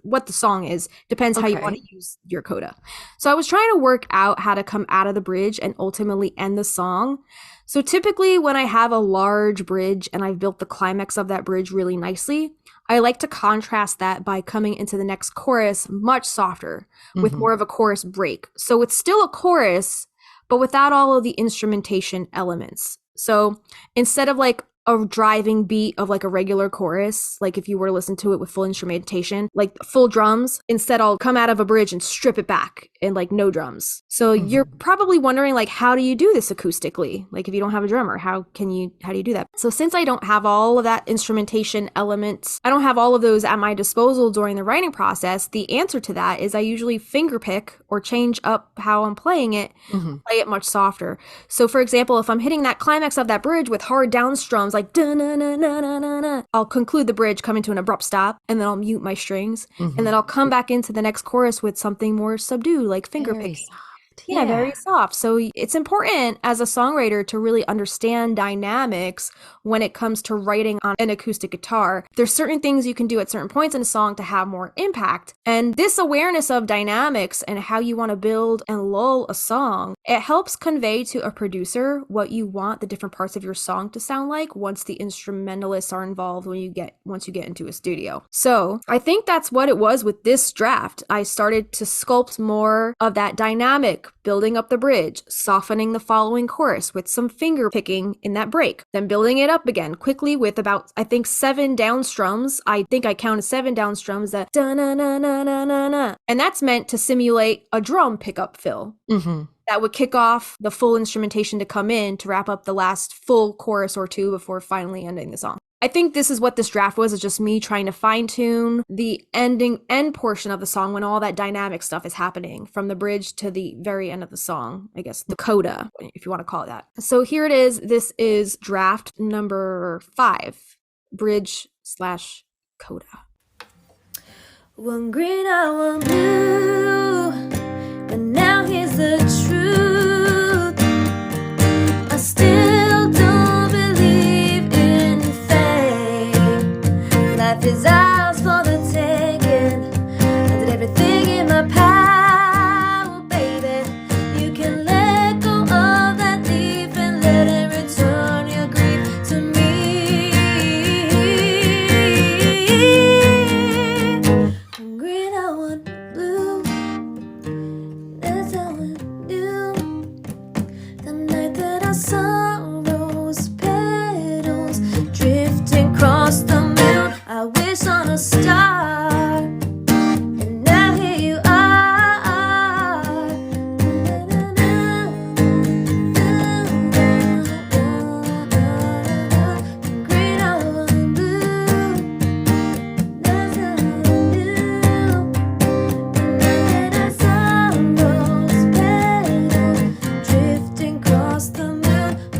what the song is. Depends how you want to use your coda. So I was trying to work out how to come out of the bridge and ultimately end the song. So typically when I have a large bridge and I've built the climax of that bridge really nicely, I like to contrast that by coming into the next chorus much softer with more of a chorus break. So it's still a chorus, but without all of the instrumentation elements. So instead of like a driving beat of like a regular chorus, like if you were to listen to it with full instrumentation, like full drums, instead I'll come out of a bridge and strip it back and like no drums. So you're probably wondering like, how do you do this acoustically? Like if you don't have a drummer, how do you do that? So since I don't have all of that instrumentation elements, I don't have all of those at my disposal during the writing process, the answer to that is I usually finger pick or change up how I'm playing it, play it much softer. So for example, if I'm hitting that climax of that bridge with hard down strums, like da-na-na-na-na-na-na, I'll conclude the bridge, coming to an abrupt stop, and then I'll mute my strings, and then I'll come back into the next chorus with something more subdued, like finger picking. Yeah, very soft. So it's important as a songwriter to really understand dynamics when it comes to writing on an acoustic guitar. There's certain things you can do at certain points in a song to have more impact. And this awareness of dynamics and how you want to build and lull a song, it helps convey to a producer what you want the different parts of your song to sound like once the instrumentalists are involved once you get into a studio. So I think that's what it was with this draft. I started to sculpt more of that dynamic, building up the bridge, softening the following chorus with some finger picking in that break, then building it up again quickly with about, I think, 7 down strums. I think I counted 7 down strums, that da-na-na-na-na-na-na. And that's meant to simulate a drum pickup fill. That would kick off the full instrumentation to come in to wrap up the last full chorus or 2 before finally ending the song. I think this is what this draft was. It's just me trying to fine tune the end portion of the song when all that dynamic stuff is happening from the bridge to the very end of the song, I guess the coda, if you want to call it that. So here it is. This is draft number 5, bridge/coda. One green, I one blue, but now here's the truth. I still don't believe in fate. Life is ours for the taking. I did everything in my power, baby. You can let go of that leaf and let it return your grief to me. One green, I want blue. That's how I do. The night that I saw rose petals drifting across the moon, I wish on a star. And now here you are. Green, I want blue. That's how I do. The night that I saw rose petals drifting across the moon, I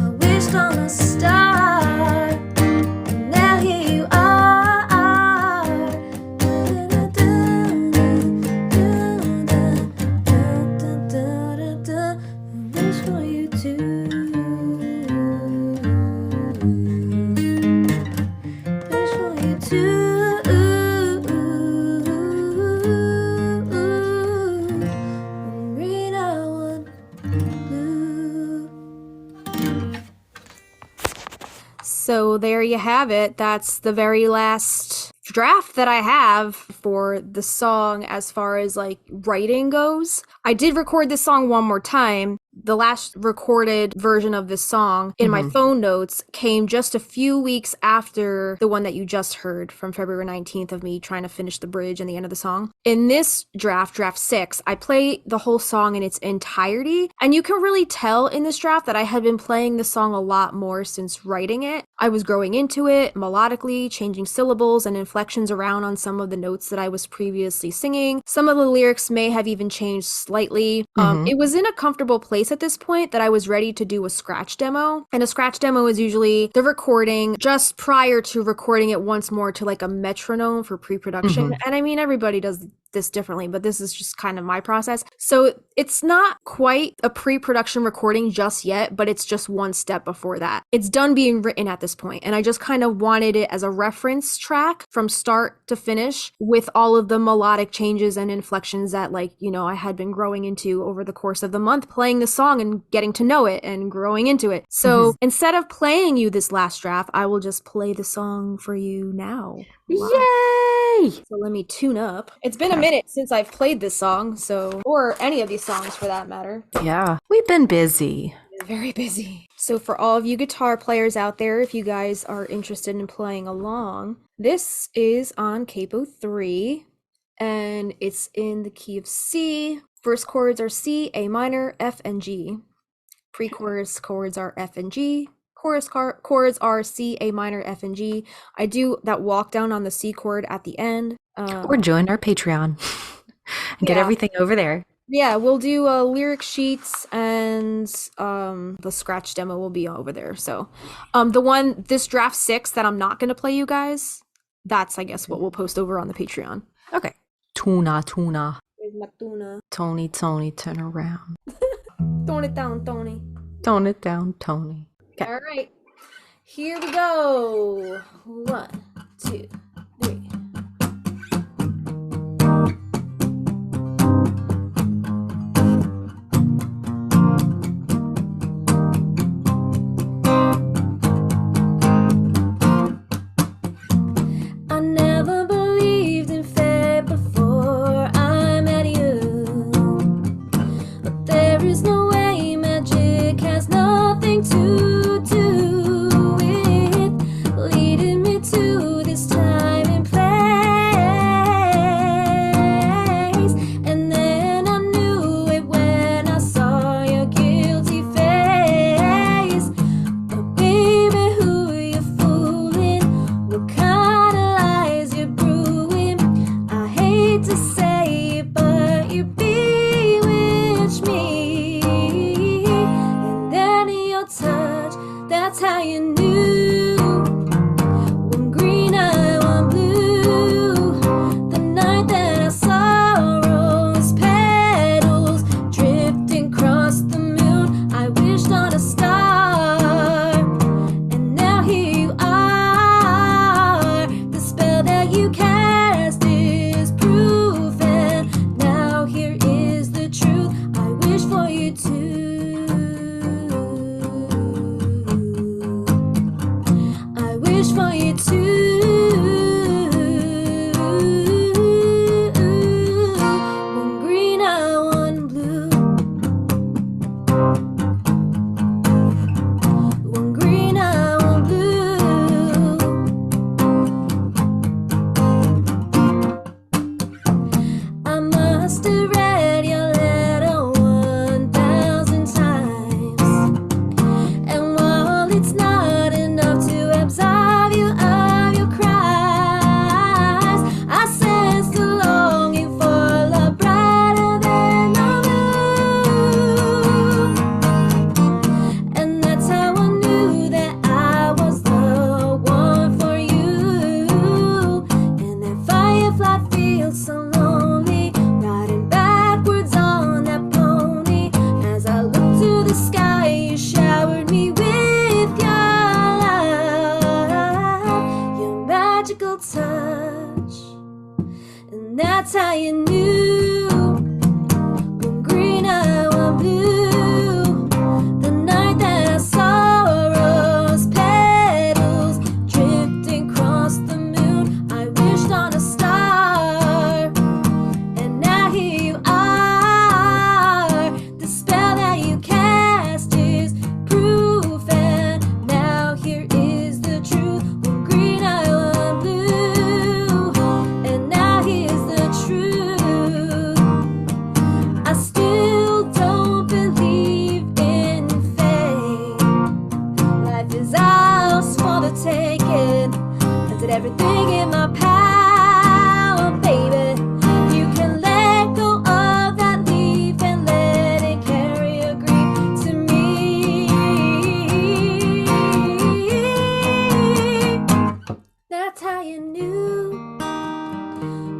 So there you have it. That's the very last draft that I have for the song as far as like writing goes. I did record this song one more time. The last recorded version of this song in my phone notes came just a few weeks after the one that you just heard from February 19th of me trying to finish the bridge and the end of the song. In this draft 6, I play the whole song in its entirety, and you can really tell in this draft that I had been playing the song a lot more since writing it. I was growing into it melodically, changing syllables and inflections around on some of the notes that I was previously singing. Some of the lyrics may have even changed slightly. It was in a comfortable place at this point that I was ready to do a scratch demo. And a scratch demo is usually the recording just prior to recording it once more to like a metronome for pre-production. And I mean, everybody does this differently, but this is just kind of my process. So it's not quite a pre-production recording just yet, but it's just one step before that. It's done being written at this point, and I just kind of wanted it as a reference track from start to finish with all of the melodic changes and inflections that, like, you know, I had been growing into over the course of the month, playing the song and getting to know it and growing into it. So instead of playing you this last draft, I will just play the song for you now. Yay! So let me tune up. It's been a minute since I've played this song, so, or any of these songs for that matter. Yeah, we've been busy. Very busy. So for all of you guitar players out there, if you guys are interested in playing along, this is on capo 3, and it's in the key of C. First chords are C, A minor, F, and G. Pre-chorus chords are F and G. Chorus chords are C, A minor, F, and G. I do that walk down on the C chord at the end. Or join our Patreon and get everything over there. Yeah, we'll do lyric sheets, and the scratch demo will be over there. So this draft 6 that I'm not going to play you guys, that's, I guess, what we'll post over on the Patreon. Okay. Tuna. Where's my tuna? Tony, turn around. Tone it down, Tony. Tone it down, Tony. Okay. All right, here we go. 1, 2, 3. I never believed in fate before I met you, but there is no way magic has nothing to do with leading me to this time and place. And then I knew it when I saw your guilty face. But baby, who you fooling? What kind of lies you're brewing? I hate to say it, but you bewitched me. And then your touch, that's how you knew. One green eye, one blue. The night that I saw rose petals drifting across the moon, I wished on a star. And now here you are. The spell that you cast is proof, and now here is the truth. I wish for you too. I wish for you too. One green eye, one blue. One green eye, one blue. I must have read your letter 1,000 times, and while it's not enough to absolve you of your crimes, I sense the longing for love brighter than the moon. And that's how I knew that I was the one for you. And that firefly feels so lonely, riding backwards on that pony. As I looked to the sky, you showered me with your love, your magical touch. And that's how you knew. One green eye, one blue. The night that I saw rose petals everything in my power, baby. You can let go of that leaf and let it carry a grief to me. That's how you knew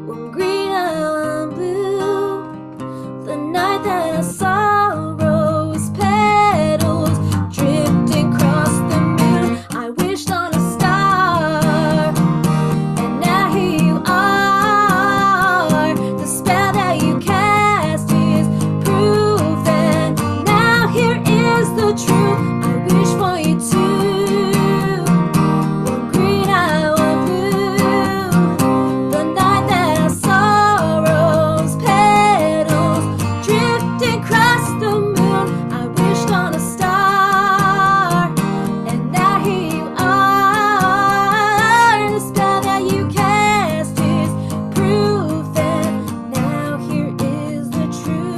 when green and blue, the night that I saw rose petals drifting across the moon. I wished on a star, and now here you are. The spell that you cast is proof, and now here is the truth. I wish for you too. One green eye, one blue, the night that I saw rose petals drifting across the moon. I wished on a star, and now here you are. The spell that you cast is proof, and now here is the truth.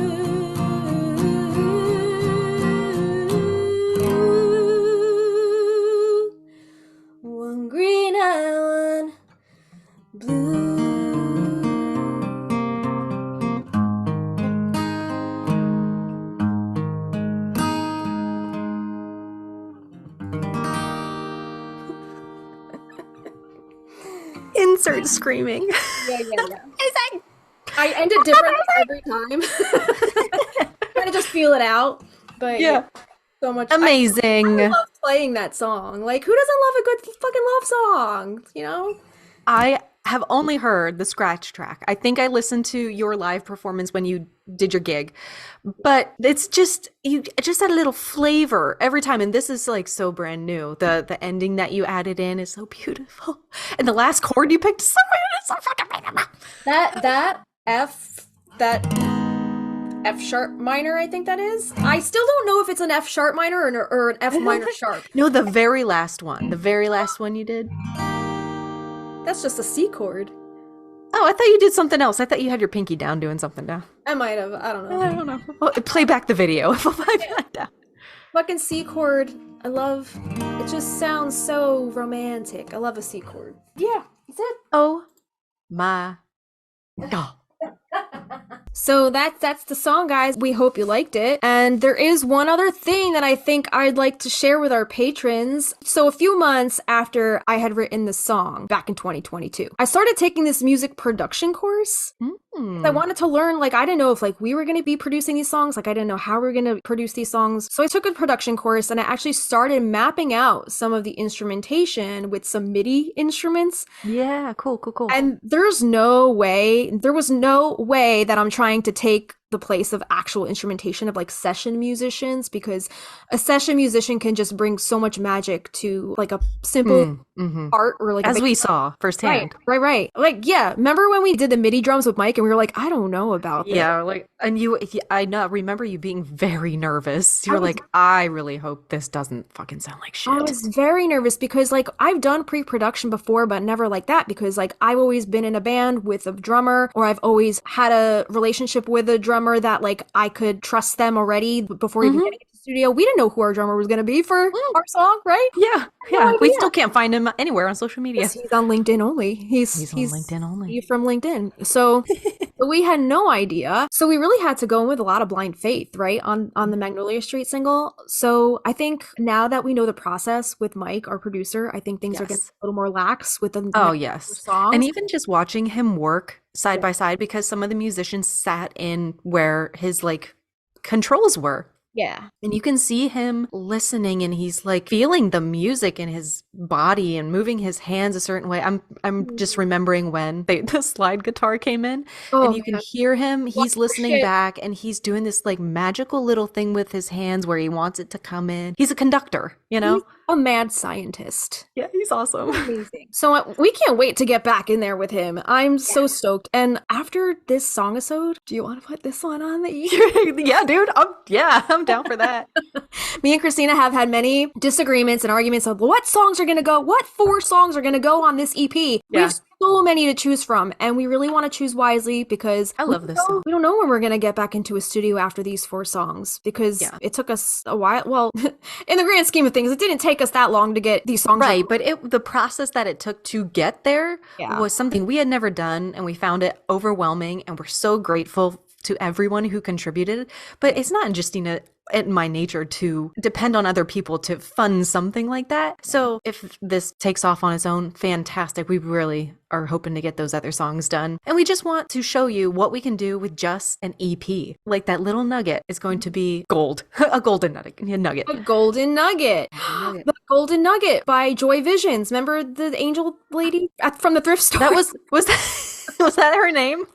One green eye, one blue. Insert screaming. Yeah. I end it differently every time. Trying to just feel it out. But Yeah. so much Amazing. I love playing that song. Like, who doesn't love a good fucking love song? You know? I have only heard the scratch track. I think I listened to your live performance when you did your gig, but it's just you just had a little flavor every time, and this is like so brand new. The ending that you added in is so beautiful, and the last chord you picked is so fucking beautiful. That F sharp minor, I think that is. I still don't know if it's an F sharp minor or an F minor sharp. No, the very last one you did. That's just a C chord. Oh, I thought you did something else. I thought you had your pinky down doing something now. I might have. I don't know. I don't know. Well, play back the video. If I down. Fucking C chord. I love. It just sounds so romantic. I love a C chord. Yeah, that's it. Oh my God. So that's the song, guys. We hope you liked it. And there is one other thing that I think I'd like to share with our patrons. So a few months after I had written the song back in 2022, I started taking this music production course. I wanted to learn, like, I didn't know if like we were going to be producing these songs. Like, I didn't know how we were going to produce these songs. So I took a production course and I actually started mapping out some of the instrumentation with some MIDI instruments. Yeah, cool. And there was no way that I'm trying to take the place of actual instrumentation of like session musicians, because a session musician can just bring so much magic to like a simple art or like as we saw firsthand. Right. Like, yeah, remember when we did the MIDI drums with Mike and we were like, I don't know about that. Yeah, like, and I remember you being very nervous. You were like, I really hope this doesn't fucking sound like shit. I was very nervous because like I've done pre-production before, but never like that, because like I've always been in a band with a drummer, or I've always had a relationship with a drummer that like I could trust them already before even getting into the studio. We didn't know who our drummer was going to be for our song, right? Yeah. No We idea. still can't find him anywhere on social media. Yes, he's on LinkedIn only. He's on LinkedIn only. He's from LinkedIn. So we had no idea. So we really had to go in with a lot of blind faith, right? On the Magnolia Street single. So I think now that we know the process with Mike, our producer, I think things are getting a little more lax with the songs. And even just watching him work side by side, because some of the musicians sat in where his like controls were. Yeah. And you can see him listening, and he's like feeling the music in his body and moving his hands a certain way. I'm just remembering when the slide guitar came in, and you can hear him. He's listening back, and he's doing this like magical little thing with his hands where he wants it to come in. He's a conductor, you know? He's a mad scientist. Yeah, he's awesome. Amazing. So we can't wait to get back in there with him. I'm so stoked. And after this Songisode, do you want to put this one on the EP? Yeah, dude. I'm down for that. Me and Christina have had many disagreements and arguments of what songs are going to go, what 4 songs are going to go on this EP. Yeah. so many to choose from, and we really want to choose wisely because I love this song. we don't know when we're going to get back into a studio after these 4 songs because it took us a while. Well, in the grand scheme of things, it didn't take us that long to get these songs. Right, but the process that it took to get there was something we had never done, and we found it overwhelming, and we're so grateful to everyone who contributed. But it's not in Justina in my nature to depend on other people to fund something like that. So if this takes off on its own, fantastic. We really are hoping to get those other songs done. And we just want to show you what we can do with just an EP. Like that little nugget is going to be gold. A golden nugget. A golden nugget. The Golden Nugget by Joy Visions. Remember the angel lady from the thrift store? That was that her name?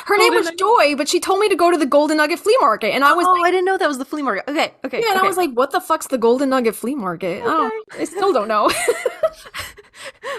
Her name was Joy, but she told me to go to the Golden Nugget flea market. And I was I didn't know that was the flea market. Okay. Yeah, and I was like, what the fuck's the Golden Nugget flea market? I still don't know.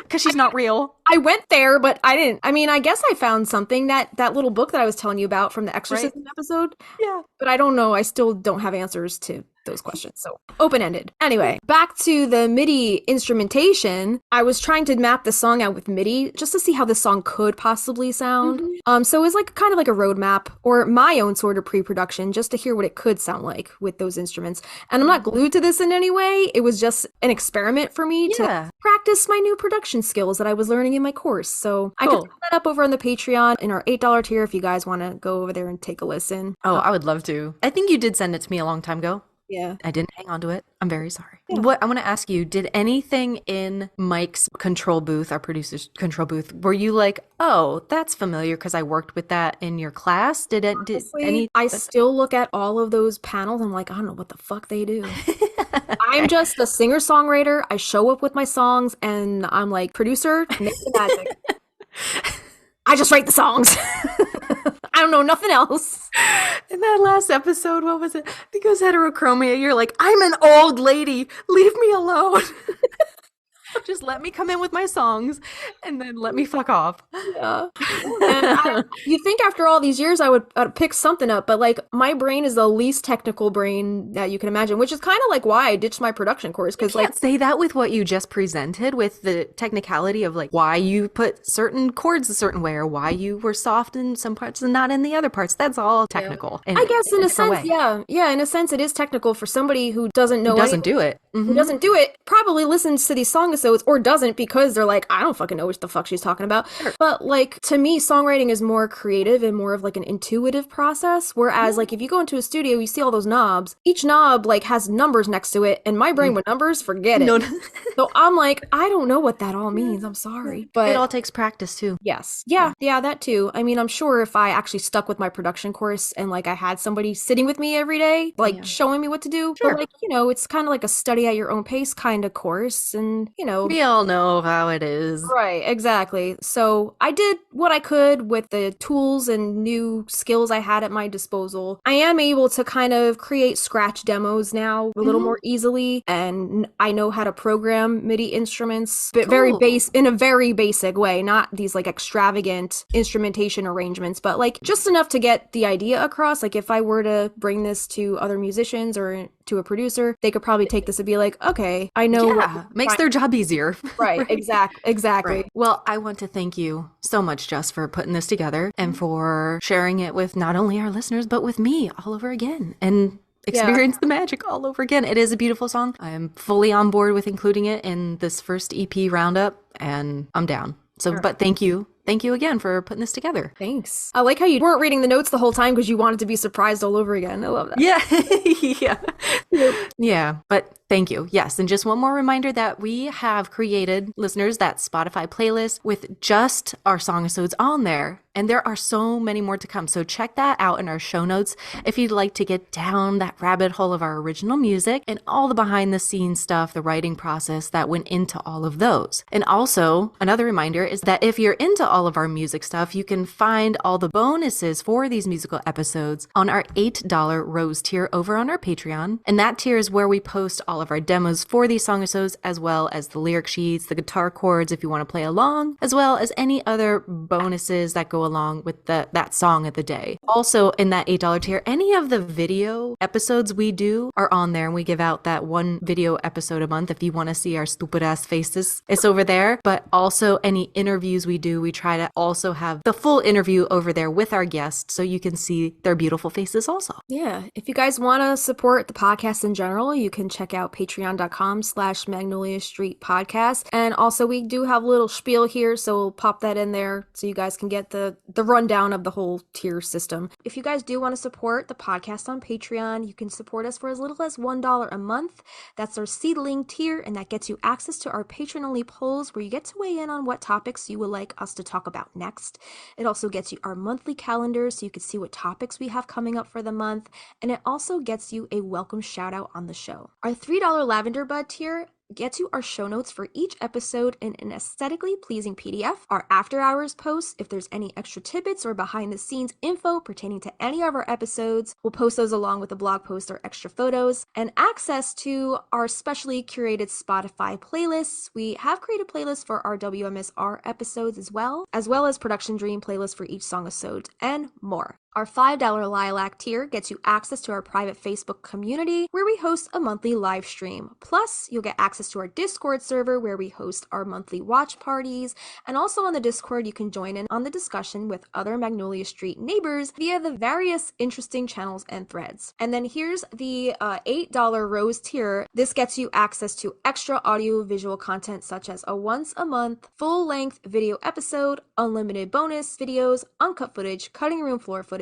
Because she's not real. I went there, but I didn't. I mean, I guess I found something, that little book that I was telling you about from the Exorcism episode. Yeah. But I don't know. I still don't have answers to those questions. So open-ended. Anyway, back to the MIDI instrumentation. I was trying to map the song out with MIDI just to see how the song could possibly sound. So it was like kind of like a roadmap or my own sort of pre-production just to hear what it could sound like with those instruments. And I'm not glued to this in any way. It was just an experiment for me to practice my new production skills that I was learning in my course. So I could throw that up over on the Patreon in our $8 tier if you guys want to go over there and take a listen. Oh, I would love to. I think you did send it to me a long time ago. Yeah. I didn't hang on to it. I'm very sorry. What I want to ask you, did anything in Mike's control booth, our producer's control booth, were you like, oh, that's familiar because I worked with that in your class? Honestly, I still look at all of those panels and I'm like, I don't know what the fuck they do. I'm just a singer-songwriter. I show up with my songs and I'm like, producer, make the magic. I just write the songs. I don't know nothing else. In that last episode, what was it? Because heterochromia, you're like, I'm an old lady. Leave me alone. Just let me come in with my songs and then let me fuck off. Yeah. You think after all these years I would pick something up, but like my brain is the least technical brain that you can imagine, which is kind of like why I ditched my production course. Because like say that with what you just presented, with the technicality of like why you put certain chords a certain way or why you were soft in some parts and not in the other parts. That's all technical. I guess in a sense, yeah. In a sense, it is technical for somebody who doesn't know. Who doesn't do it. Who doesn't do it. Probably listens to these Songisodes or doesn't because they're like, I don't fucking know what the fuck she's talking about. Sure. But like to me, songwriting is more creative and more of like an intuitive process. Whereas like if you go into a studio, you see all those knobs. Each knob like has numbers next to it, and my brain with numbers, forget it. No. So I'm like, I don't know what that all means. I'm sorry, but it all takes practice too. Yes, yeah, that too. I mean, I'm sure if I actually stuck with my production course and like I had somebody sitting with me every day, like showing me what to do. Sure. But like it's kind of like a study at your own pace kind of course, and we all know how it is. Right, exactly. So I did what I could with the tools and new skills I had at my disposal. I am able to kind of create scratch demos now a little more easily, and I know how to program MIDI instruments, but in a very basic way, not these like extravagant instrumentation arrangements, but like just enough to get the idea across. Like if I were to bring this to other musicians or to a producer, they could probably take this and be like, okay, I know. Yeah, makes their job easier. Right, exactly. Right. Well, I want to thank you so much, Jess, for putting this together and for sharing it with not only our listeners, but with me all over again and experience the magic all over again. It is a beautiful song. I am fully on board with including it in this first EP roundup, and I'm down. So, but thank you. Thank you again for putting this together. Thanks. I like how you weren't reading the notes the whole time because you wanted to be surprised all over again. I love that. Yeah. But thank you. Yes. And just one more reminder that we have created, listeners, that Spotify playlist with just our Songisodes on there. And there are so many more to come. So check that out in our show notes if you'd like to get down that rabbit hole of our original music and all the behind the scenes stuff, the writing process that went into all of those. And also another reminder is that if you're into all of our music stuff, you can find all the bonuses for these musical episodes on our $8 Rose tier over on our Patreon. And that tier is where we post all all of our demos for these Songisodes, as well as the lyric sheets, the guitar chords if you want to play along, as well as any other bonuses that go along with that song of the day. Also, in that $8 tier, any of the video episodes we do are on there, and we give out that one video episode a month if you want to see our stupid ass faces. It's over there. But also any interviews we do, we try to also have the full interview over there with our guests so you can see their beautiful faces also. Yeah. If you guys want to support the podcast in general, you can check out patreon.com/Magnolia Street Podcast. And also we do have a little spiel here, so we'll pop that in there so you guys can get the rundown of the whole tier system. If you guys do want to support the podcast on Patreon, you can support us for as little as $1 a month. That's our seedling tier, and that gets you access to our patron-only polls where you get to weigh in on what topics you would like us to talk about next. It also gets you our monthly calendar so you can see what topics we have coming up for the month, and it also gets you a welcome shout out on the show. Our $3 Lavender Bud tier gets you our show notes for each episode in an aesthetically pleasing PDF, our after hours posts, if there's any extra tidbits or behind the scenes info pertaining to any of our episodes, we'll post those along with a blog post or extra photos, and access to our specially curated Spotify playlists. We have created playlists for our WMSR episodes as well as Production Dream playlists for each Songisode and more. Our $5 Lilac tier gets you access to our private Facebook community where we host a monthly live stream. Plus, you'll get access to our Discord server where we host our monthly watch parties. And also on the Discord, you can join in on the discussion with other Magnolia Street neighbors via the various interesting channels and threads. And then here's the $8 Rose tier. This gets you access to extra audio-visual content such as a once a month full-length video episode, unlimited bonus videos, uncut footage, cutting room floor footage,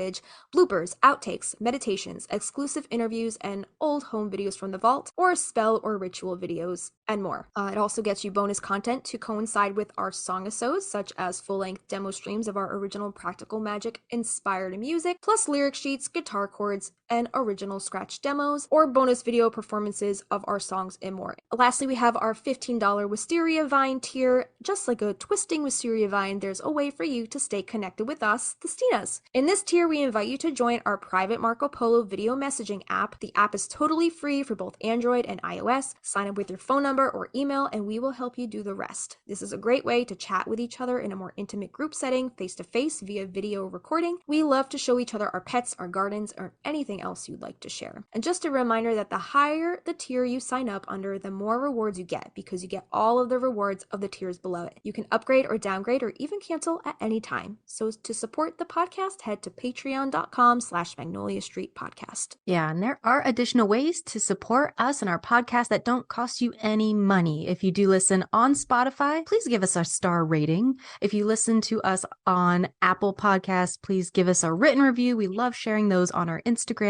bloopers, outtakes, meditations, exclusive interviews, and old home videos from the vault, or spell or ritual videos, and more. It also gets you bonus content to coincide with our Songisodes, such as full-length demo streams of our original Practical Magic inspired music, plus lyric sheets, guitar chords, and original scratch demos, or bonus video performances of our songs and more. Lastly, we have our $15 Wisteria Vine tier. Just like a twisting Wisteria Vine, there's a way for you to stay connected with us, the Stinas. In this tier, we invite you to join our private Marco Polo video messaging app. The app is totally free for both Android and iOS. Sign up with your phone number or email, and we will help you do the rest. This is a great way to chat with each other in a more intimate group setting, face-to-face via video recording. We love to show each other our pets, our gardens, or anything else you'd like to share. And just a reminder that the higher the tier you sign up under, the more rewards you get, because you get all of the rewards of the tiers below it. You can upgrade or downgrade or even cancel at any time. So to support the podcast, head to patreon.com/Magnolia Street Podcast. Yeah, and there are additional ways to support us and our podcast that don't cost you any money. If you do listen on Spotify, please give us a star rating. If you listen to us on Apple Podcasts, please give us a written review. We love sharing those on our Instagram.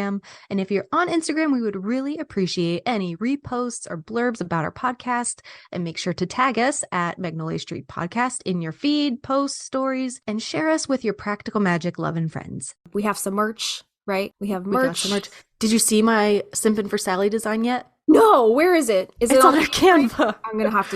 And if you're on Instagram, we would really appreciate any reposts or blurbs about our podcast. And make sure to tag us at Magnolia Street Podcast in your feed, posts, stories, and share us with your Practical Magic loving friends. We have some merch, right? We have We got merch. some merch. Did you see my Simpin' for Sally design yet? No, where is it? Is It's it on our Canva. I'm gonna have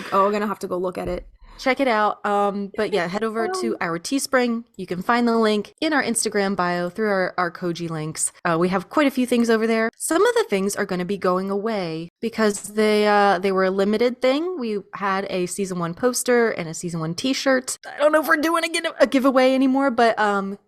to go look at it. Check it out. But yeah, head over to our Teespring. You can find the link in our Instagram bio through our Koji links. We have quite a few things over there. Some of the things are going to be going away because they were a limited thing. We had a season 1 poster and a season 1 t-shirt. I don't know if we're doing a giveaway anymore, but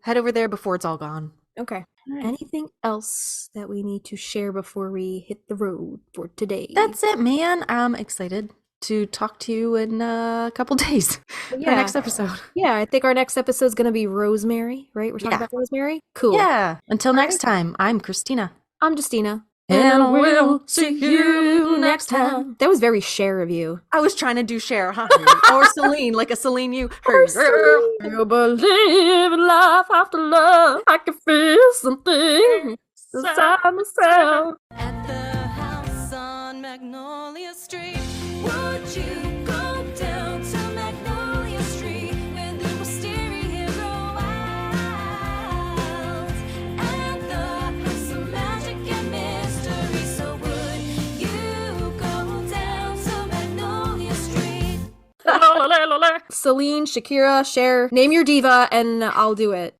head over there before it's all gone. Okay. Anything else that we need to share before we hit the road for today? That's it, man. I'm excited to talk to you in a couple days for our next episode. Yeah, I think our next episode is going to be Rosemary, right? We're talking about Rosemary? Cool. Yeah. Until next time, I'm Christina. I'm Justina. And we'll see you next time. That was very Cher of you. I was trying to do Cher, huh? Or Celine, like a Celine you. You believe in life after love. I can feel something inside myself. At the house on Magnolia Street, would you go down to Magnolia Street where the wisteria grow wild? At the house of magic and mystery, so would you go down to Magnolia Street? Celine, Shakira, Cher. Name your diva and I'll do it.